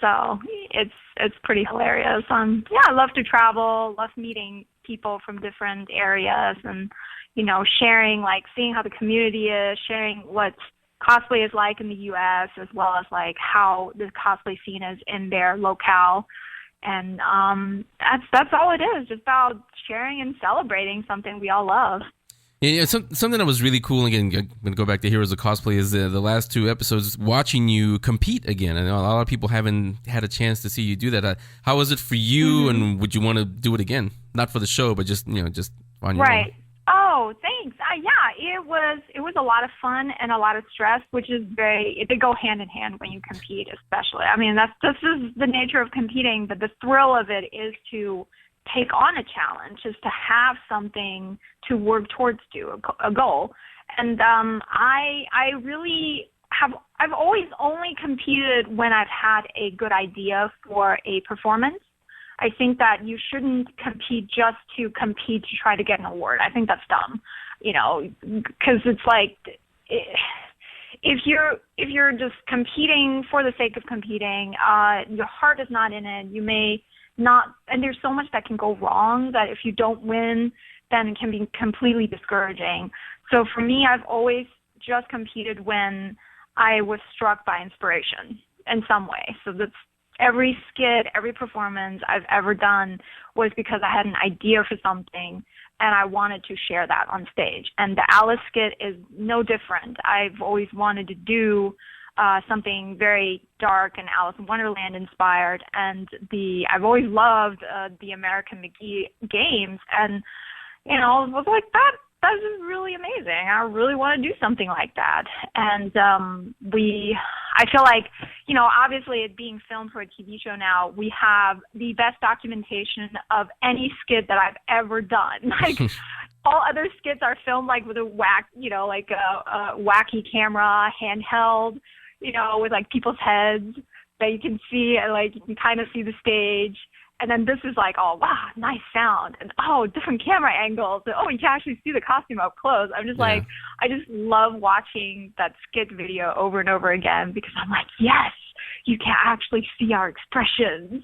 S10: So it's pretty hilarious. Yeah, I love to travel, love meeting people from different areas, and sharing, like seeing how the community is, sharing what cosplay is like in the U.S. as well as like how the cosplay scene is in their locale. And that's all it is, just about sharing and celebrating something we all love.
S8: Yeah, something that was really cool, again, I'm going to go back to Heroes of Cosplay, is the last two episodes, watching you compete again. I know a lot of people haven't had a chance to see you do that. How was it for you, and would you want to do it again? Not for the show, but just on your own.
S10: Right. Oh, thanks. Yeah, it was a lot of fun and a lot of stress, which is they go hand in hand when you compete, especially. I mean, this is the nature of competing, but the thrill of it is to take on a challenge, is to have something to work towards, a goal. And I really I've always only competed when I've had a good idea for a performance. I think that you shouldn't compete just to compete to try to get an award. I think that's dumb, because it's like, if you're just competing for the sake of competing, your heart is not in it. You may not, and there's so much that can go wrong that if you don't win, then it can be completely discouraging. So for me, I've always just competed when I was struck by inspiration in some way. So that's every skit, every performance I've ever done was because I had an idea for something and I wanted to share that on stage. And the Alice skit is no different. I've always wanted to do something very dark and Alice in Wonderland inspired, and I've always loved the American McGee games, and I was like, that is really amazing. I really want to do something like that. And I feel like, obviously it being filmed for a TV show now, we have the best documentation of any skit that I've ever done. Like, all other skits are filmed like with a wacky camera, handheld, with like people's heads that you can see, and like you can kind of see the stage. And then this is like, oh, wow, nice sound. And, different camera angles. And, you can actually see the costume up close. I'm just like, I just love watching that skit video over and over again, because I'm like, yes, you can actually see our expressions.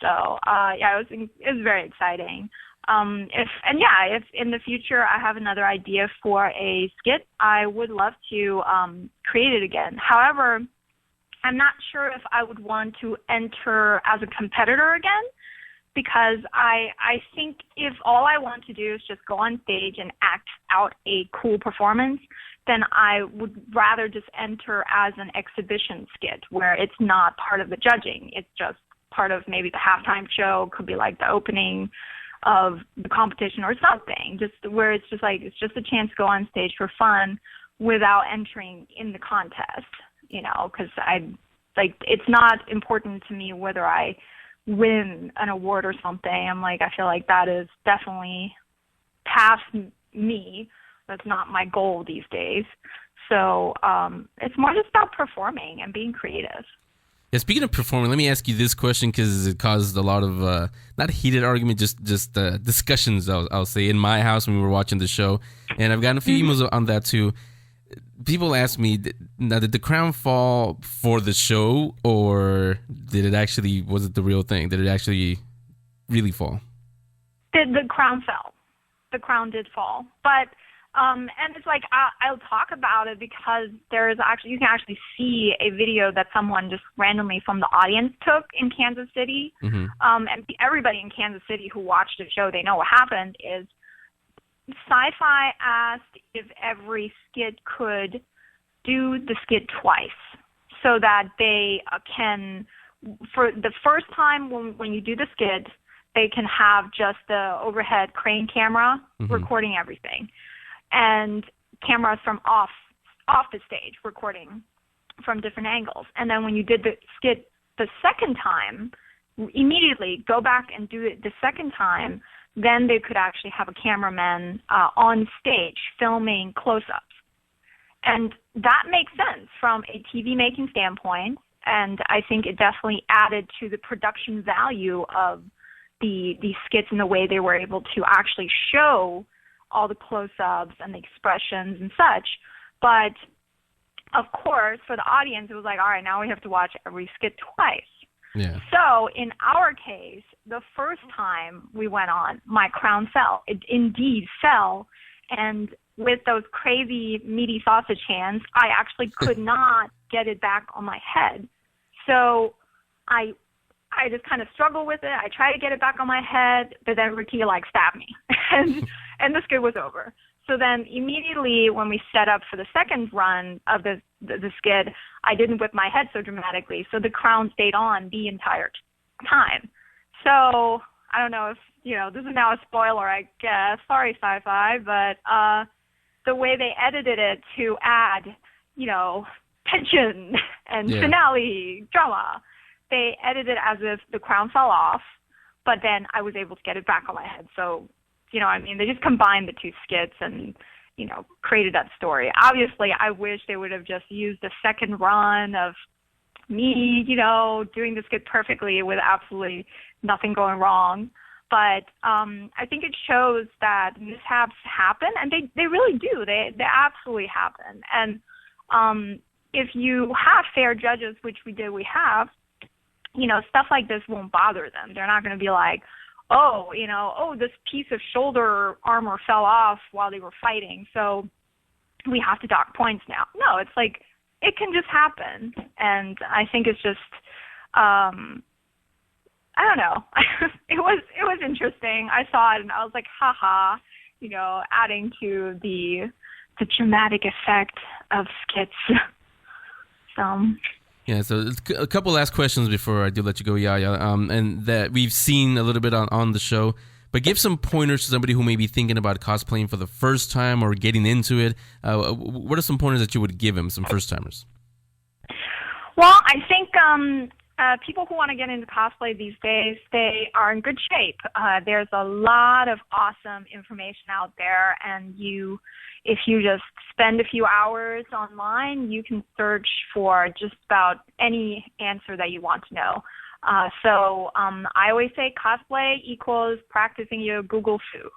S10: So, it was very exciting. If in the future I have another idea for a skit, I would love to create it again. However, I'm not sure if I would want to enter as a competitor again, because I think if all I want to do is just go on stage and act out a cool performance, then I would rather just enter as an exhibition skit where it's not part of the judging. It's just part of maybe the halftime show, could be like the opening of the competition or something, just where it's just a chance to go on stage for fun without entering in the contest. Because it's not important to me whether I win an award or something. I feel like that is definitely past me. That's not my goal these days. So it's more just about performing and being creative.
S8: Yeah, speaking of performing, let me ask you this question, because it caused a lot of not heated argument, just discussions. I'll say in my house when we were watching the show, and I've gotten a few emails on that too. People ask me, now, did the crown fall for the show, or was it the real thing? Did it actually really fall?
S10: The crown fell. The crown did fall. But, and it's like, I'll talk about it because you can actually see a video that someone just randomly from the audience took in Kansas City. Mm-hmm. And everybody in Kansas City who watched the show, they know what happened is, Sci-Fi asked if every skit could do the skit twice, so that they can, for the first time when you do the skit, they can have just the overhead crane camera recording everything, and cameras from off the stage recording from different angles. And then when you did the skit the second time, immediately go back and do it the second time. Then they could actually have a cameraman on stage filming close-ups. And that makes sense from a TV making standpoint, and I think it definitely added to the production value of the skits and the way they were able to actually show all the close-ups and the expressions and such. But of course, for the audience, it was like, all right, now we have to watch every skit twice.
S8: Yeah.
S10: So in our case, the first time we went on, my crown fell. It indeed fell. And with those crazy meaty sausage hands, I actually could not get it back on my head. So I just kind of struggled with it. I tried to get it back on my head, but then Ricky stabbed me, and the skit was over. So then immediately when we set up for the second run of the skit, I didn't whip my head so dramatically, so the crown stayed on the entire time. So I don't know if, this is now a spoiler, I guess. Sorry, Sci-Fi, but the way they edited it to add, tension and finale drama, they edited it as if the crown fell off, but then I was able to get it back on my head. So, they just combined the two skits and, created that story. Obviously, I wish they would have just used the second run of me, doing the skit perfectly with absolutely nothing going wrong. But I think it shows that mishaps happen, and they really do. They absolutely happen. And if you have fair judges, which we have, stuff like this won't bother them. They're not going to be like, this piece of shoulder armor fell off while they were fighting, so we have to dock points now. No, it's like, it can just happen. And I think it's just, I don't know. It was interesting. I saw it and I was like, haha, adding to the dramatic effect of skits. So...
S8: Yeah, so a couple last questions before I do let you go, Yaya. And that we've seen a little bit on the show, but give some pointers to somebody who may be thinking about cosplaying for the first time or getting into it. What are some pointers that you would give them, some first-timers?
S10: Well, I think people who want to get into cosplay these days, they are in good shape. There's a lot of awesome information out there, and if you just spend a few hours online, you can search for just about any answer that you want to know. So I always say cosplay equals practicing your Google foo.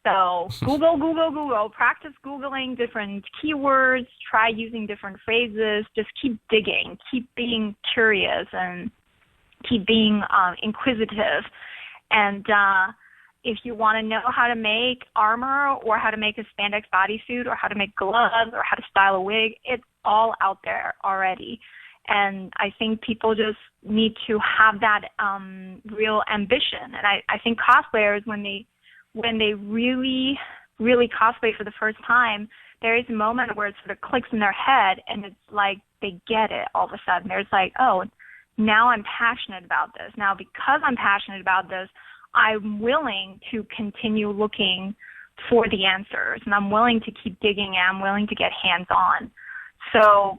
S10: So Google, practice Googling different keywords, try using different phrases, just keep digging, keep being curious, and keep being inquisitive. And if you want to know how to make armor or how to make a spandex bodysuit or how to make gloves or how to style a wig, it's all out there already. And I think people just need to have that real ambition. And I think cosplayers, when they really, really cosplay for the first time, there is a moment where it sort of clicks in their head and it's like they get it all of a sudden. There's like, oh, now I'm passionate about this. Now because I'm passionate about this, I'm willing to continue looking for the answers, and I'm willing to keep digging, and I'm willing to get hands-on. So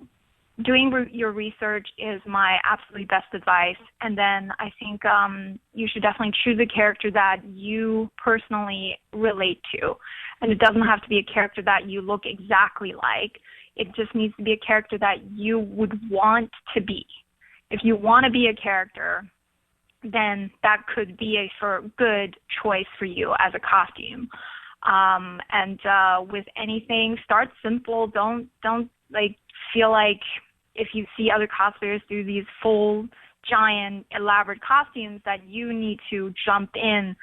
S10: doing your research is my absolutely best advice. And then I think you should definitely choose a character that you personally relate to. And it doesn't have to be a character that you look exactly like. It just needs to be a character that you would want to be. If you want to be a character, then that could be a good choice for you as a costume. And with anything, start simple. Don't feel like if you see other cosplayers do these full, giant, elaborate costumes that you need to jump in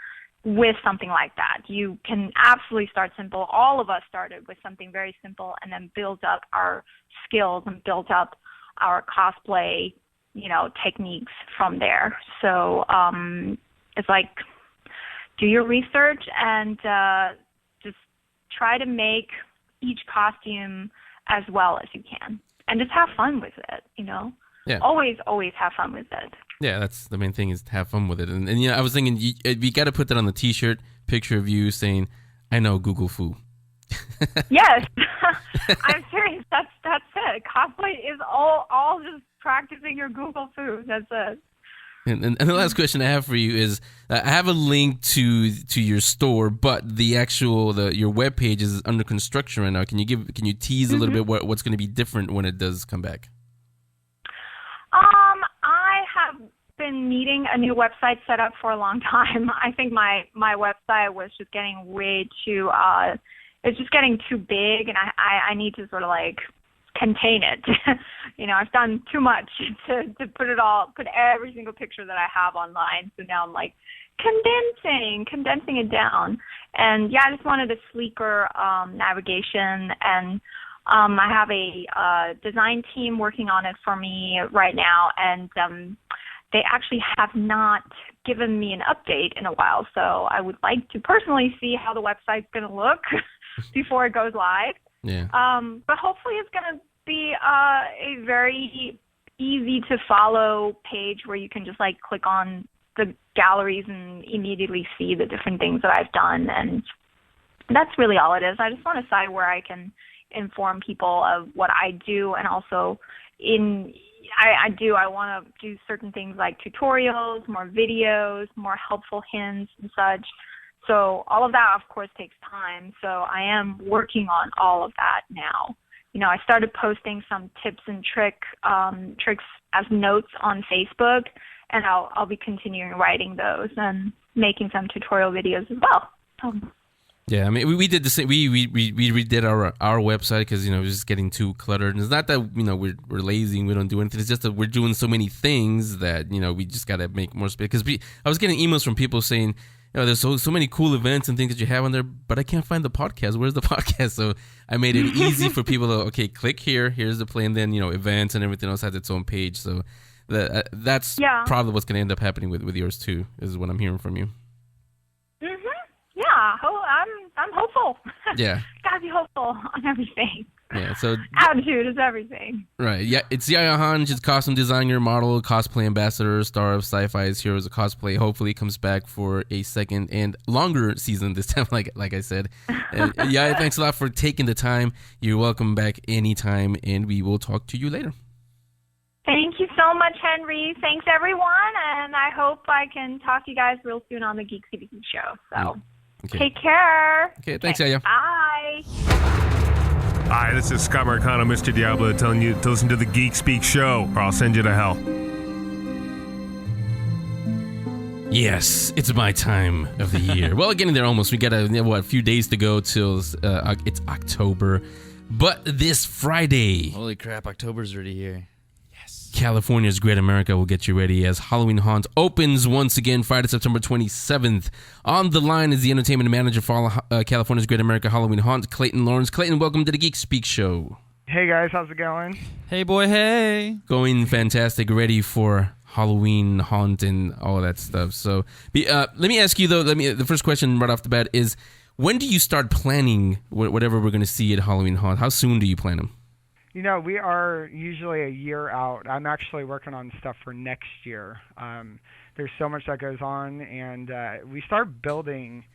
S10: with something like that. You can absolutely start simple. All of us started with something very simple and then built up our skills and built up our cosplay techniques from there. So it's like, do your research and just try to make each costume as well as you can. And just have fun with it,
S8: Yeah.
S10: Always have fun with it.
S8: Yeah, that's the main thing, is to have fun with it. And I was thinking, you got to put that on the T-shirt, picture of you saying, I know Google foo.
S10: Yes. I'm serious. That's it. Cosplay is all just practicing your Google foo. That's it.
S8: And the last question I have for you is, I have a link to your store, but the actual your webpage is under construction right now. Can you tease a little bit what's going to be different when it does come back?
S10: I have been needing a new website set up for a long time. I think my website was just getting way too it's just getting too big, and I need to sort of like contain it. I've done too much to put every single picture that I have online. So now I'm like condensing it down. And yeah, I just wanted a sleeker navigation, and I have a design team working on it for me right now, and they actually have not given me an update in a while. So I would like to personally see how the website's going to look before it goes live.
S8: Yeah.
S10: But hopefully it's going to be a very easy to follow page where you can just like click on the galleries and immediately see the different things that I've done. And that's really all it is. I just want a site where I can inform people of what I do, and also I want to do certain things like tutorials, more videos, more helpful hints and such. So all of that, of course, takes time. So I am working on all of that now. I started posting some tips and tricks as notes on Facebook, and I'll be continuing writing those and making some tutorial videos as well.
S8: Yeah, I mean, we did the same. We redid our website because it was just getting too cluttered. And it's not that we're lazy and we don't do anything. It's just that we're doing so many things that we just gotta make more space. Because I was getting emails from people saying, there's so many cool events and things that you have on there, but I can't find the podcast. Where's the podcast? So I made it easy for people to click here. Here's the play, and then events and everything else has its own page. So that's probably what's gonna end up happening with yours too. Is what I'm hearing from you.
S10: Yeah, I'm hopeful.
S8: Yeah.
S10: Gotta be hopeful on everything.
S8: Yeah, so
S10: attitude is everything.
S8: Right. Yeah, it's Yaya Han. She's costume designer, model, cosplay ambassador, star of Sci-Fi's Heroes of Cosplay. Hopefully comes back for a second and longer season this time, like I said. Yaya, thanks a lot for taking the time. You're welcome back anytime, and we will talk to you later.
S10: Thank you so much, Henry. Thanks, everyone, and I hope I can talk to you guys real soon on the Geek CBC show. So take care.
S8: Okay, thanks, Yaya.
S10: Bye.
S11: Hi, this is Scott Marcano, Mr. Diablo, telling you to listen to the Geek Speak show, or I'll send you to hell.
S8: Yes, it's my time of the year. Well, getting there almost. We got a few days to go till it's October. But this Friday...
S7: Holy crap, October's already here.
S8: California's Great America will get you ready as Halloween Haunt opens once again Friday, September 27th. On the line is the entertainment manager for California's Great America Halloween Haunt, Clayton Lawrence. Clayton, welcome to the Geek Speak Show.
S12: Hey guys, how's it going?
S7: Hey boy, hey.
S8: Going fantastic, ready for Halloween Haunt and all of that stuff. So let me ask you though, the first question right off the bat is, when do you start planning whatever we're going to see at Halloween Haunt? How soon do you plan them?
S12: We are usually a year out. I'm actually working on stuff for next year. There's so much that goes on, and we start building.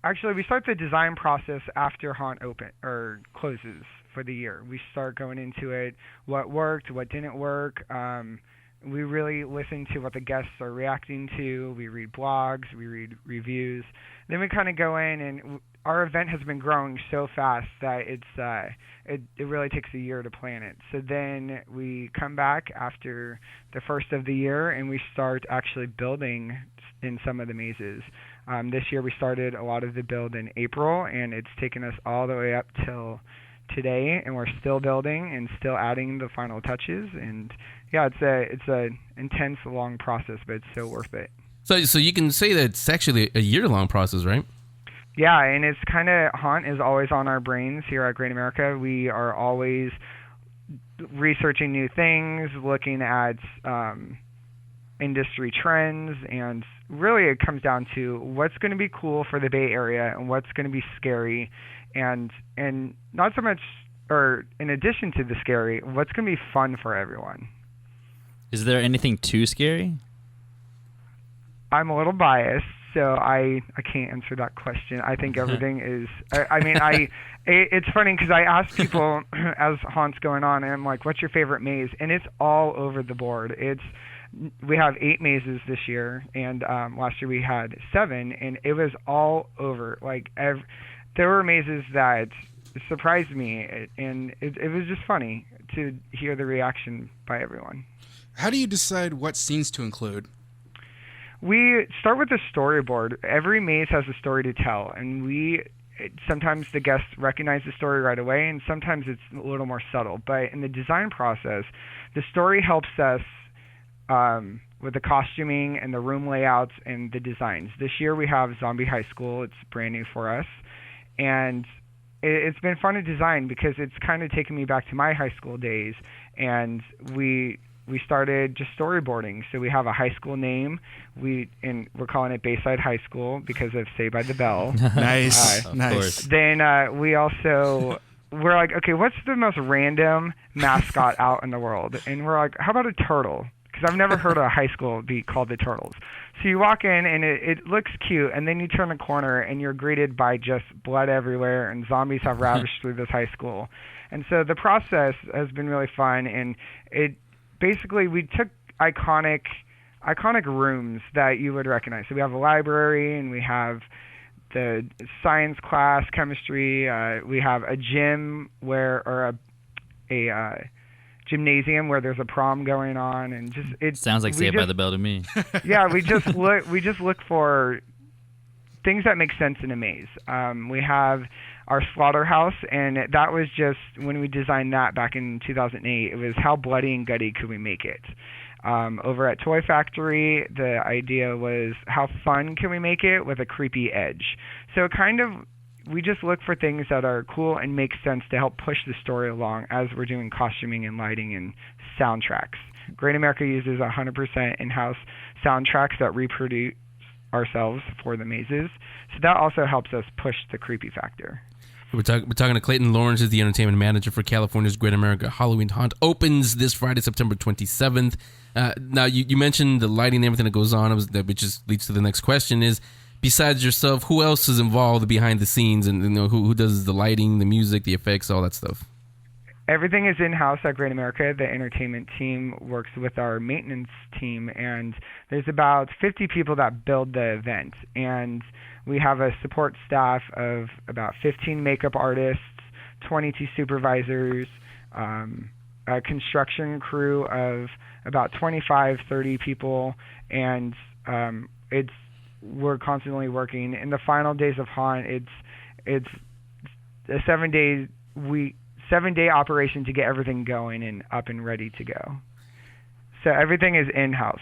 S12: Actually, we start the design process after Haunt closes for the year. We start going into it, what worked, what didn't work. We really listen to what the guests are reacting to. We read blogs, we read reviews. Then we kind of go in, and our event has been growing so fast that it really takes a year to plan it. So then we come back after the first of the year, and we start actually building in some of the mazes. This year we started a lot of the build in April, and it's taken us all the way up till today, and we're still building and still adding the final touches. And yeah, it's a intense, long process, but it's so worth it.
S8: So you can say that it's actually a year-long process, right?
S12: Yeah, and it's kind of, Haunt is always on our brains here at Great America. We are always researching new things, looking at industry trends, and really it comes down to what's going to be cool for the Bay Area and what's going to be scary, and not so much, or in addition to the scary, what's going to be fun for everyone.
S7: Is there anything too scary?
S12: I'm a little biased, so I can't answer that question. I think everything is. It's funny because I ask people as Haunt's going on, and I'm like, "What's your favorite maze?" And it's all over the board. We have 8 mazes this year, and last year we had 7, and it was all over. There were mazes that surprised me, and it was just funny to hear the reaction by everyone.
S3: How do you decide what scenes to include?
S12: We start with a storyboard. Every maze has a story to tell, and sometimes the guests recognize the story right away, and sometimes it's a little more subtle. But in the design process, the story helps us with the costuming and the room layouts and the designs. This year we have Zombie High School. It's brand new for us, and it's been fun to design because it's kind of taken me back to my high school days, and we started just storyboarding. So we have a high school name. We're calling it Bayside High School because of Saved by the Bell.
S3: Nice.
S7: Nice.
S12: Then we're like, okay, what's the most random mascot out in the world? And we're like, how about a turtle? Because I've never heard a high school be called the Turtles. So you walk in and it looks cute, and then you turn the corner and you're greeted by just blood everywhere, and zombies have ravaged through this high school. And so the process has been really fun, and basically we took iconic rooms that you would recognize. So we have a library, and we have the science class, chemistry. We have a gym a gymnasium where there's a prom going on, and it
S7: sounds like Saved by the Bell to me.
S12: Yeah, we just look for things that make sense in a maze. We have our slaughterhouse, and that was just when we designed that back in 2008. It was how bloody and gutty could we make it. Over at Toy Factory, the idea was how fun can we make it with a creepy edge. So we just look for things that are cool and make sense to help push the story along as we're doing costuming and lighting and soundtracks. Great America uses 100% in-house soundtracks that reproduce ourselves for the mazes. So that also helps us push the creepy factor.
S8: We're talking to Clayton Lawrence, is the entertainment manager for California's Great America Halloween Haunt. Opens this Friday, September 27th. Now, you mentioned the lighting and everything that goes on, which just leads to the next question is, besides yourself, who else is involved behind the scenes, and who does the lighting, the music, the effects, all that stuff?
S12: Everything is in-house at Great America. The entertainment team works with our maintenance team, and there's about 50 people that build the event. And we have a support staff of about 15 makeup artists, 22 supervisors, a construction crew of about 25, 30 people, and we're constantly working. In the final days of Haunt, it's a 7-day operation to get everything going and up and ready to go. So everything is in-house.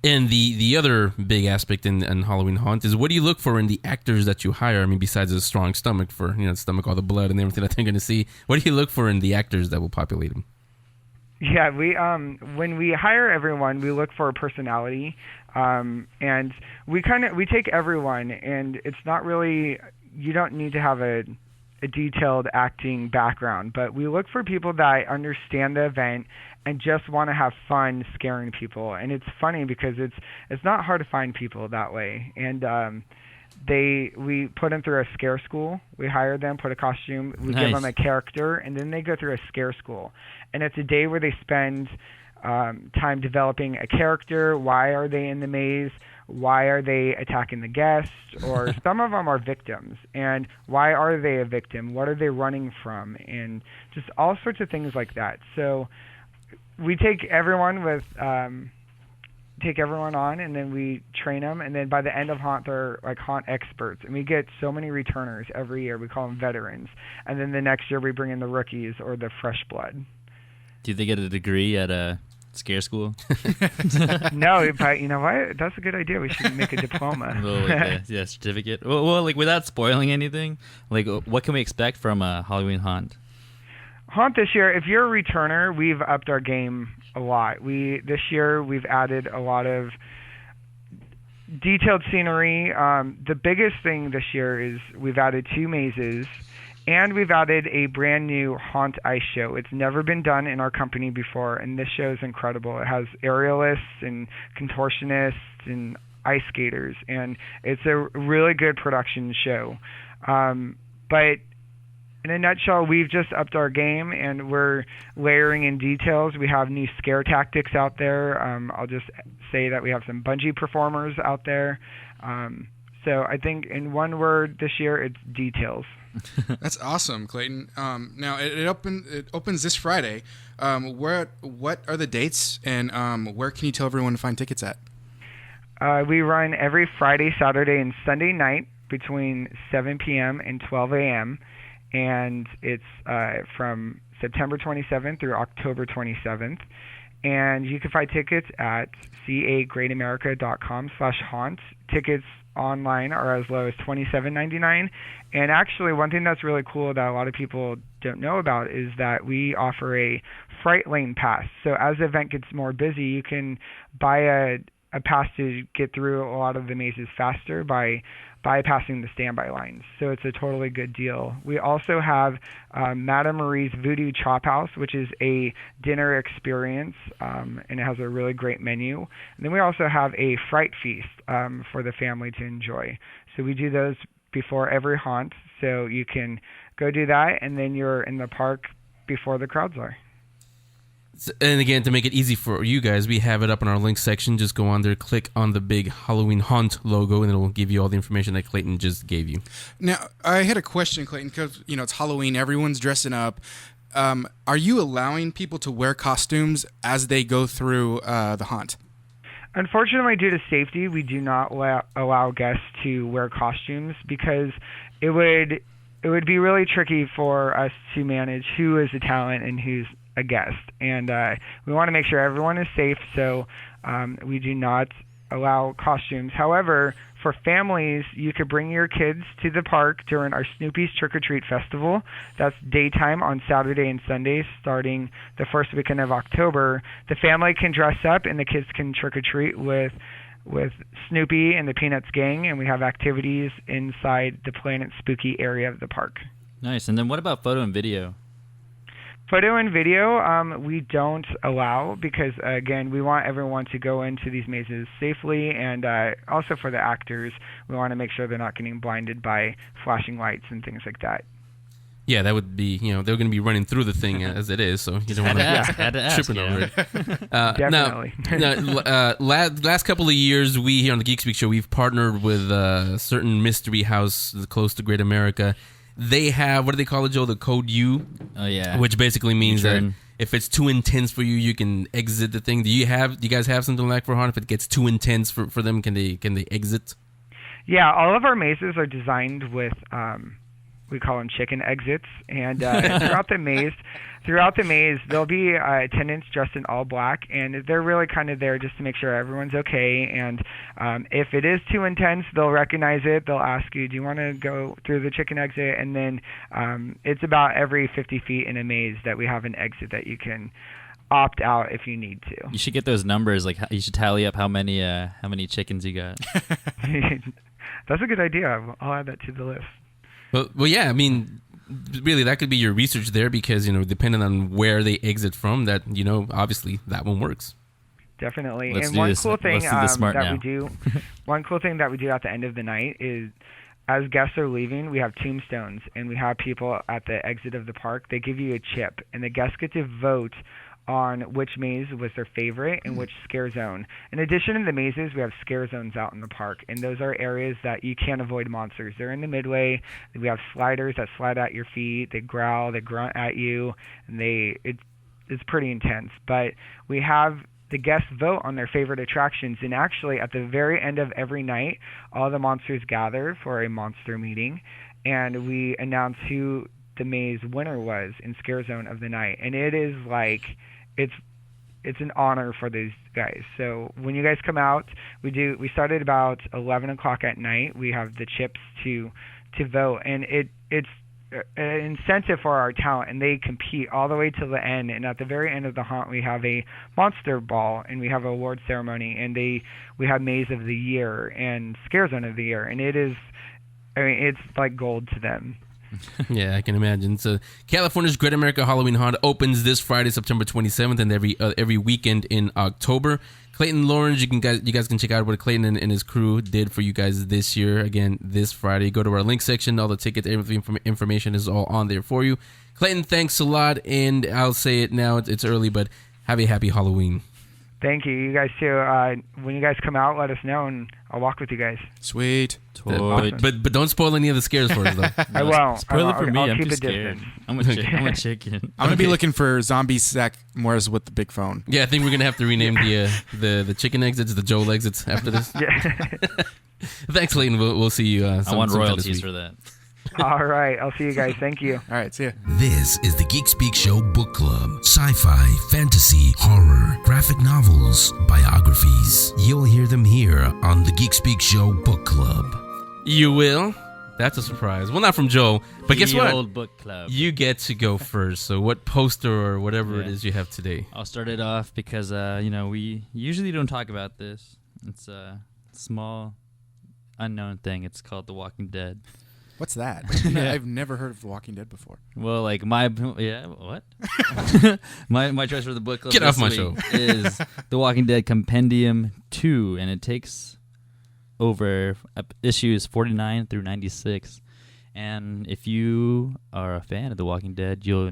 S8: And the other big aspect in Halloween Haunt is, what do you look for in the actors that you hire? I mean, besides a strong stomach for, stomach all the blood and everything that they're going to see, what do you look for in the actors that will populate them?
S12: Yeah, when we hire everyone, we look for a personality, and we take everyone, and it's not really, you don't need to have a detailed acting background, but we look for people that understand the event and just want to have fun scaring people. And it's funny because it's not hard to find people that way. And we put them through a scare school. We hire them, put a costume, we give them a character, and then they go through a scare school. And it's a day where they spend time developing a character. Why are they in the maze? Why are they attacking the guests? Or some of them are victims. And why are they a victim? What are they running from? And just all sorts of things like that. So we take everyone on, and then we train them. And then by the end of Haunt, they're like Haunt experts. And we get so many returners every year. We call them veterans. And then the next year we bring in the rookies or the fresh blood.
S7: Do they get a degree at a scare school?
S12: No, but you know what? That's a good idea. We should make a diploma.
S7: Certificate. Well, like without spoiling anything, like what can we expect from a Halloween Haunt?
S12: Haunt this year, if you're a returner, we've upped our game a lot. This year we've added a lot of detailed scenery. The biggest thing this year is we've added 2 mazes. And we've added a brand new Haunt ice show. It's never been done in our company before, and this show is incredible. It has aerialists and contortionists and ice skaters, and it's a really good production show. But in a nutshell, we've just upped our game, and we're layering in details. We have new scare tactics out there. I'll just say that we have some bungee performers out there. So I think in one word this year, it's details.
S3: That's awesome, Clayton. Now it opens this Friday. What are the dates, and where can you tell everyone to find tickets at?
S12: We run every Friday, Saturday, and Sunday night between 7 p.m. and 12 a.m. And it's from September 27th through October 27th. And you can find tickets at cagreatamerica.com/haunt. Tickets online are as low as $27.99. And actually, one thing that's really cool that a lot of people don't know about is that we offer a Fright Lane pass. So as the event gets more busy, you can buy a pass to get through a lot of the mazes faster by bypassing the standby lines. So it's a totally good deal. We also have Madame Marie's Voodoo Chop House, which is a dinner experience, and it has a really great menu. And then we also have a Fright Feast for the family to enjoy. So we do those before every haunt, so you can go do that, and then you're in the park before the crowds are.
S8: And again, to make it easy for you guys, we have it up in our link section. Just go on there, click on the big Halloween Haunt logo, and it'll give you all the information that Clayton just gave you.
S3: Now, I had a question, Clayton, because it's Halloween, everyone's dressing up. Are you allowing people to wear costumes as they go through the haunt?
S12: Unfortunately, due to safety, we do not allow guests to wear costumes because it would be really tricky for us to manage who is a talent and who's a guest, and we want to make sure everyone is safe, so we do not allow costumes. However, for families, you could bring your kids to the park during our Snoopy's Trick or Treat Festival. That's daytime on Saturday and Sundays starting the first weekend of October. The family can dress up and the kids can trick or treat with Snoopy and the Peanuts gang, and we have activities inside the Planet Spooky area of the park.
S7: Nice. And then what about photo and video?
S12: Photo and video, we don't allow because, again, we want everyone to go into these mazes safely, and also for the actors, we want to make sure they're not getting blinded by flashing lights and things like that.
S8: Yeah, that would be, they're going to be running through the thing as it is, so you don't want to tripping over it.
S12: Definitely.
S8: Now, last couple of years, we here on the Geek Speak Show, we've partnered with a certain mystery house close to Great America. They have, what do they call it, Joe? The code U?
S7: Oh, yeah.
S8: Which basically means that if it's too intense for you, you can exit the thing. Do you guys have something like for haunt? If it gets too intense for them, can they exit?
S12: Yeah, all of our mazes are designed with, we call them chicken exits. And throughout the maze, there'll be attendants dressed in all black, and they're really kind of there just to make sure everyone's okay. And if it is too intense, they'll recognize it. They'll ask you, do you want to go through the chicken exit? And then it's about every 50 feet in a maze that we have an exit that you can opt out if you need to.
S7: You should get those numbers. Like, you should tally up how many chickens you got.
S12: That's a good idea. I'll add that to the list.
S8: Well, yeah, I mean, really, that could be your research there because, depending on where they exit from, that, obviously that one works.
S12: Definitely.
S7: Let's
S12: and
S7: do
S12: one
S7: this.
S12: cool thing
S7: that
S12: we do, one cool thing that we do at the end of the night is, as guests are leaving, we have tombstones, and we have people at the exit of the park. They give you a chip, and the guests get to vote on which maze was their favorite and which scare zone. In addition to the mazes, we have scare zones out in the park, and those are areas that you can't avoid monsters. They're in the midway. We have sliders that slide at your feet. They growl, they grunt at you, and it's pretty intense. But we have the guests vote on their favorite attractions, and actually at the very end of every night, all the monsters gather for a monster meeting, and we announce who the maze winner was in scare zone of the night. And it is like, it's an honor for these guys. So when you guys come out, we start at about 11 o'clock at night. We have the chips to vote, and it's an incentive for our talent, and they compete all the way to the end. And at the very end of the haunt, we have a monster ball, and we have an award ceremony, and we have Maze of the Year and Scare Zone of the Year, and it's like gold to them.
S8: Yeah, I can imagine. So California's Great America Halloween Haunt opens this Friday, September 27th, and every weekend in October. Clayton Lawrence, you guys can check out what Clayton and his crew did for you guys this year. Again, this Friday. Go to our link section. All the tickets, everything information is all on there for you. Clayton, thanks a lot, and I'll say it now. It's early, but have a happy Halloween.
S12: Thank you. You guys too. When you guys come out, let us know, and I'll walk with you guys.
S3: Sweet.
S8: Awesome. But don't spoil any of the scares for us, though.
S12: I won't.
S7: Spoil it for me.
S12: I'll
S7: I'm
S12: keep
S7: too
S12: a
S7: scared.
S12: distance.
S7: I'm a chicken.
S3: I'm gonna be looking for zombie Zach Morris with the big phone.
S8: Yeah, I think we're gonna have to rename the chicken exits the Joel exits after this.
S12: Yeah.
S8: Thanks, Clayton. We'll see you.
S7: I want royalties for that.
S12: All right. I'll see you guys. Thank you.
S3: All right. See ya.
S1: This is the Geek Speak Show Book Club. Sci-fi, fantasy, horror, graphic novels, biographies. You'll hear them here on the Geek Speak Show Book Club.
S8: You will? That's a surprise. Well, not from Joel, but guess what?
S7: Old book club.
S8: You get to go first. So what poster or whatever it is you have today?
S7: I'll start it off because, we usually don't talk about this. It's a small, unknown thing. It's called The Walking Dead.
S3: What's that? I've never heard of The Walking Dead before.
S7: Well, like what? my choice for the book club
S8: Get off my show.
S7: is The Walking Dead Compendium 2, and it takes over issues 49 through 96. And if you are a fan of The Walking Dead, you'll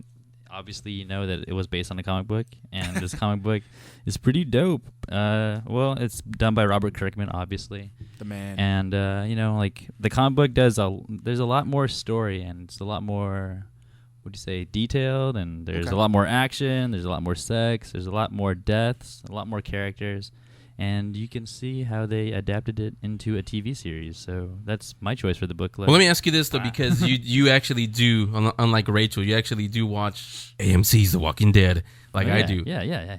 S7: obviously know that it was based on a comic book, and this comic book is pretty dope. Well, it's done by Robert Kirkman, obviously.
S3: The man.
S7: And, like, the comic book there's a lot more story, and it's a lot more, detailed, and there's a lot more action, there's a lot more sex, there's a lot more deaths, a lot more characters, and you can see how they adapted it into a TV series. So that's my choice for the book club.
S8: Well, let me ask you this, though, because you actually do, unlike Rachel, you actually do watch AMC's The Walking Dead, like I do.
S7: Yeah.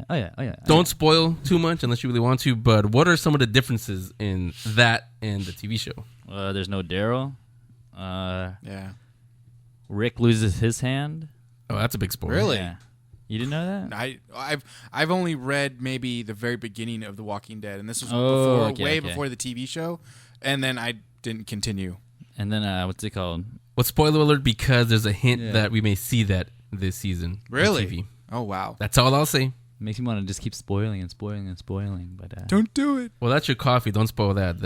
S7: Oh, yeah.
S8: Don't spoil too much unless you really want to, but what are some of the differences in that and the TV show?
S7: There's no Daryl.
S3: Yeah.
S7: Rick loses his hand.
S8: Oh, that's a big spoiler.
S3: Really?
S7: Yeah. You didn't know that?
S3: I've only read maybe the very beginning of The Walking Dead, and this was before the TV show, and then I didn't continue.
S7: And then what's it called?
S8: Well, spoiler alert, because there's a hint that we may see that this season.
S3: Really?
S8: On TV.
S3: Oh wow.
S8: That's all I'll say.
S7: Makes me want to just keep spoiling, but
S3: don't do it.
S8: Well, that's your coffee. Don't spoil that.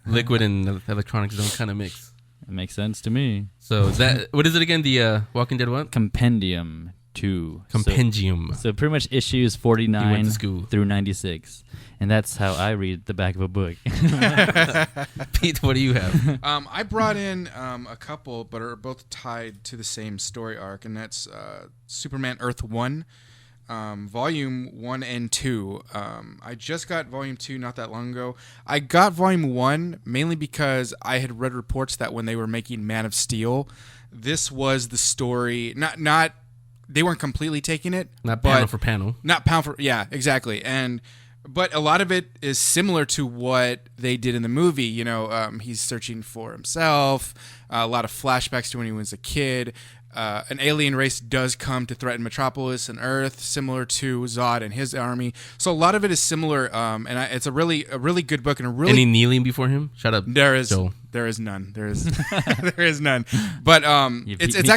S8: Liquid and electronics don't kind of mix.
S7: It makes sense to me.
S8: So what is it again? The Walking Dead what?
S7: Compendium 2.
S8: Compendium.
S7: So pretty much issues 49 through 96. And that's how I read the back of a book.
S8: Pete, what do you have?
S3: I brought in a couple, but are both tied to the same story arc, and that's Superman Earth 1, Volume 1 and 2. I just got Volume 2 not that long ago. I got Volume 1 mainly because I had read reports that when they were making Man of Steel, this was the story, not they weren't completely taking it.
S8: Not panel for panel.
S3: Not pound for, yeah, exactly. But a lot of it is similar to what they did in the movie. He's searching for himself, a lot of flashbacks to when he was a kid. An alien race does come to threaten Metropolis and Earth, similar to Zod and his army. So a lot of it is similar, and it's a really good book and a really.
S8: Any kneeling before him? Shut up.
S3: There is
S8: Joel.
S3: There is none. There is none. But it's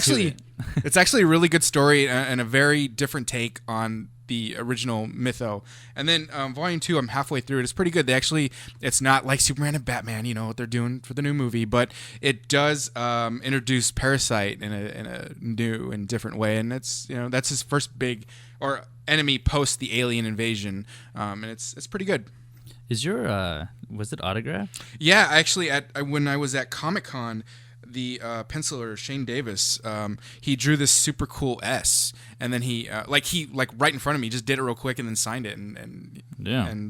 S3: actually a really good story and a very different take on the original mytho. And then Volume 2, I'm halfway through it. It's pretty good. It's not like Superman and Batman, what they're doing for the new movie, but it does introduce Parasite in a new and different way. And it's that's his first big or enemy post the alien invasion, and it's pretty good.
S7: Is your was it autographed?
S3: Yeah, actually, when I was at Comic-Con, the penciler Shane Davis, he drew this super cool S, and then he right in front of me just did it real quick and then signed it, and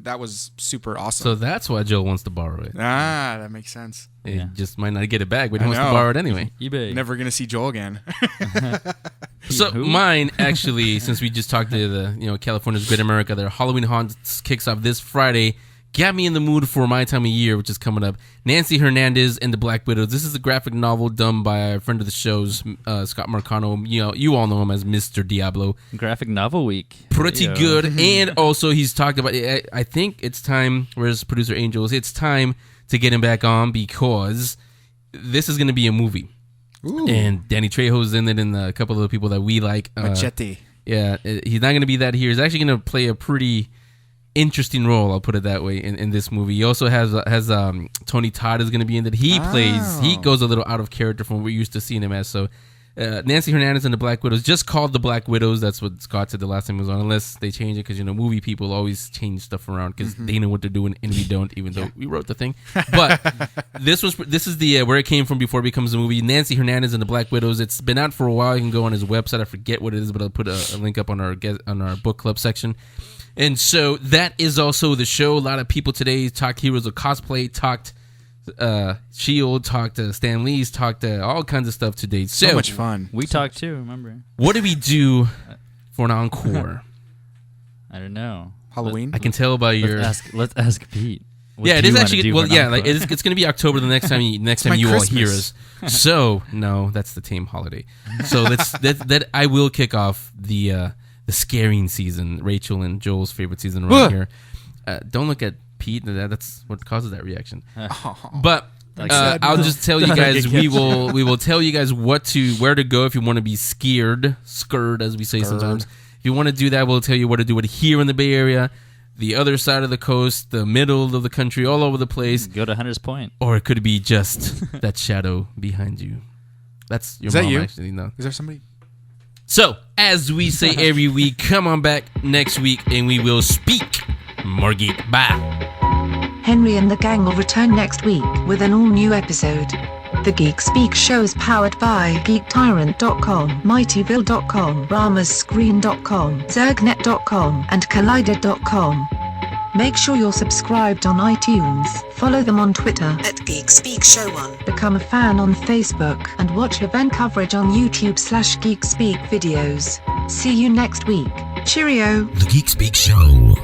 S3: that was super awesome.
S8: So that's why Joel wants to borrow it.
S3: That makes sense.
S8: He just might not get it back, but he wants to borrow it anyway.
S7: eBay.
S3: Never gonna see Joel again.
S8: So mine actually, since we just talked to the California's Great America, their Halloween Haunts kicks off this Friday. Got me in the mood for my time of year, which is coming up. Nancy Hernandez and the Black Widows. This is a graphic novel done by a friend of the show's, Scott Marcano. You all know him as Mr. Diablo.
S7: Graphic novel week.
S8: Pretty good. And also he's talked about, I think it's time, where's producer Angels? It's time to get him back on because this is going to be a movie.
S3: Ooh.
S8: And Danny Trejo's in it and a couple of the people that we like.
S3: Machete.
S8: Yeah, he's not going to be that here. He's actually going to play a pretty interesting role, I'll put it that way, in this movie. He also has Tony Todd is going to be in that. He goes a little out of character from what we're used to seeing him as. So Nancy Hernandez and the Black Widows, just called the Black Widows. That's what Scott said the last time he was on, unless they change it, because movie people always change stuff around because they know what they're doing and we don't, even though we wrote the thing. But this is the where it came from before it becomes a movie. Nancy Hernandez and the Black Widows. It's been out for a while. You can go on his website. I forget what it is, but I'll put a link up on our book club section. And so that is also the show. A lot of people today talked Heroes of Cosplay, talked S.H.I.E.L.D, talked to Stan Lee's, talked to all kinds of stuff today.
S3: So much fun.
S7: We talked too, remember?
S8: What do we do for an encore?
S7: I don't know.
S3: Halloween?
S8: I can tell by your...
S7: Let's ask Pete.
S8: What it is actually... Well, yeah, like it's going to be October the next time you all hear us. So, no, that's the tame holiday. So that I will kick off the scaring season, Rachel and Joel's favorite season around here. Don't look at Pete. That's what causes that reaction. But I'll just tell you guys, we will tell you guys where to go if you want to be scared as we say sometimes. If you want to do that, we'll tell you what to do here in the Bay Area, the other side of the coast, the middle of the country, all over the place.
S7: Go to Hunters Point.
S8: Or it could be just that shadow behind you. That's your mom,
S3: you?
S8: Actually, no.
S3: Is there somebody?
S8: So, as we say every week, come on back next week and we will speak more geek. Bye.
S4: Henry and the gang will return next week with an all-new episode. The Geek Speak Show is powered by GeekTyrant.com, Mightyville.com, RamasScreen.com, Zergnet.com, and Collider.com. Make sure you're subscribed on iTunes, follow them on Twitter at Geek Speak Show 1, become a fan on Facebook, and watch event coverage on YouTube/Geek Speak videos. See you next week. Cheerio.
S1: The Geek Speak Show.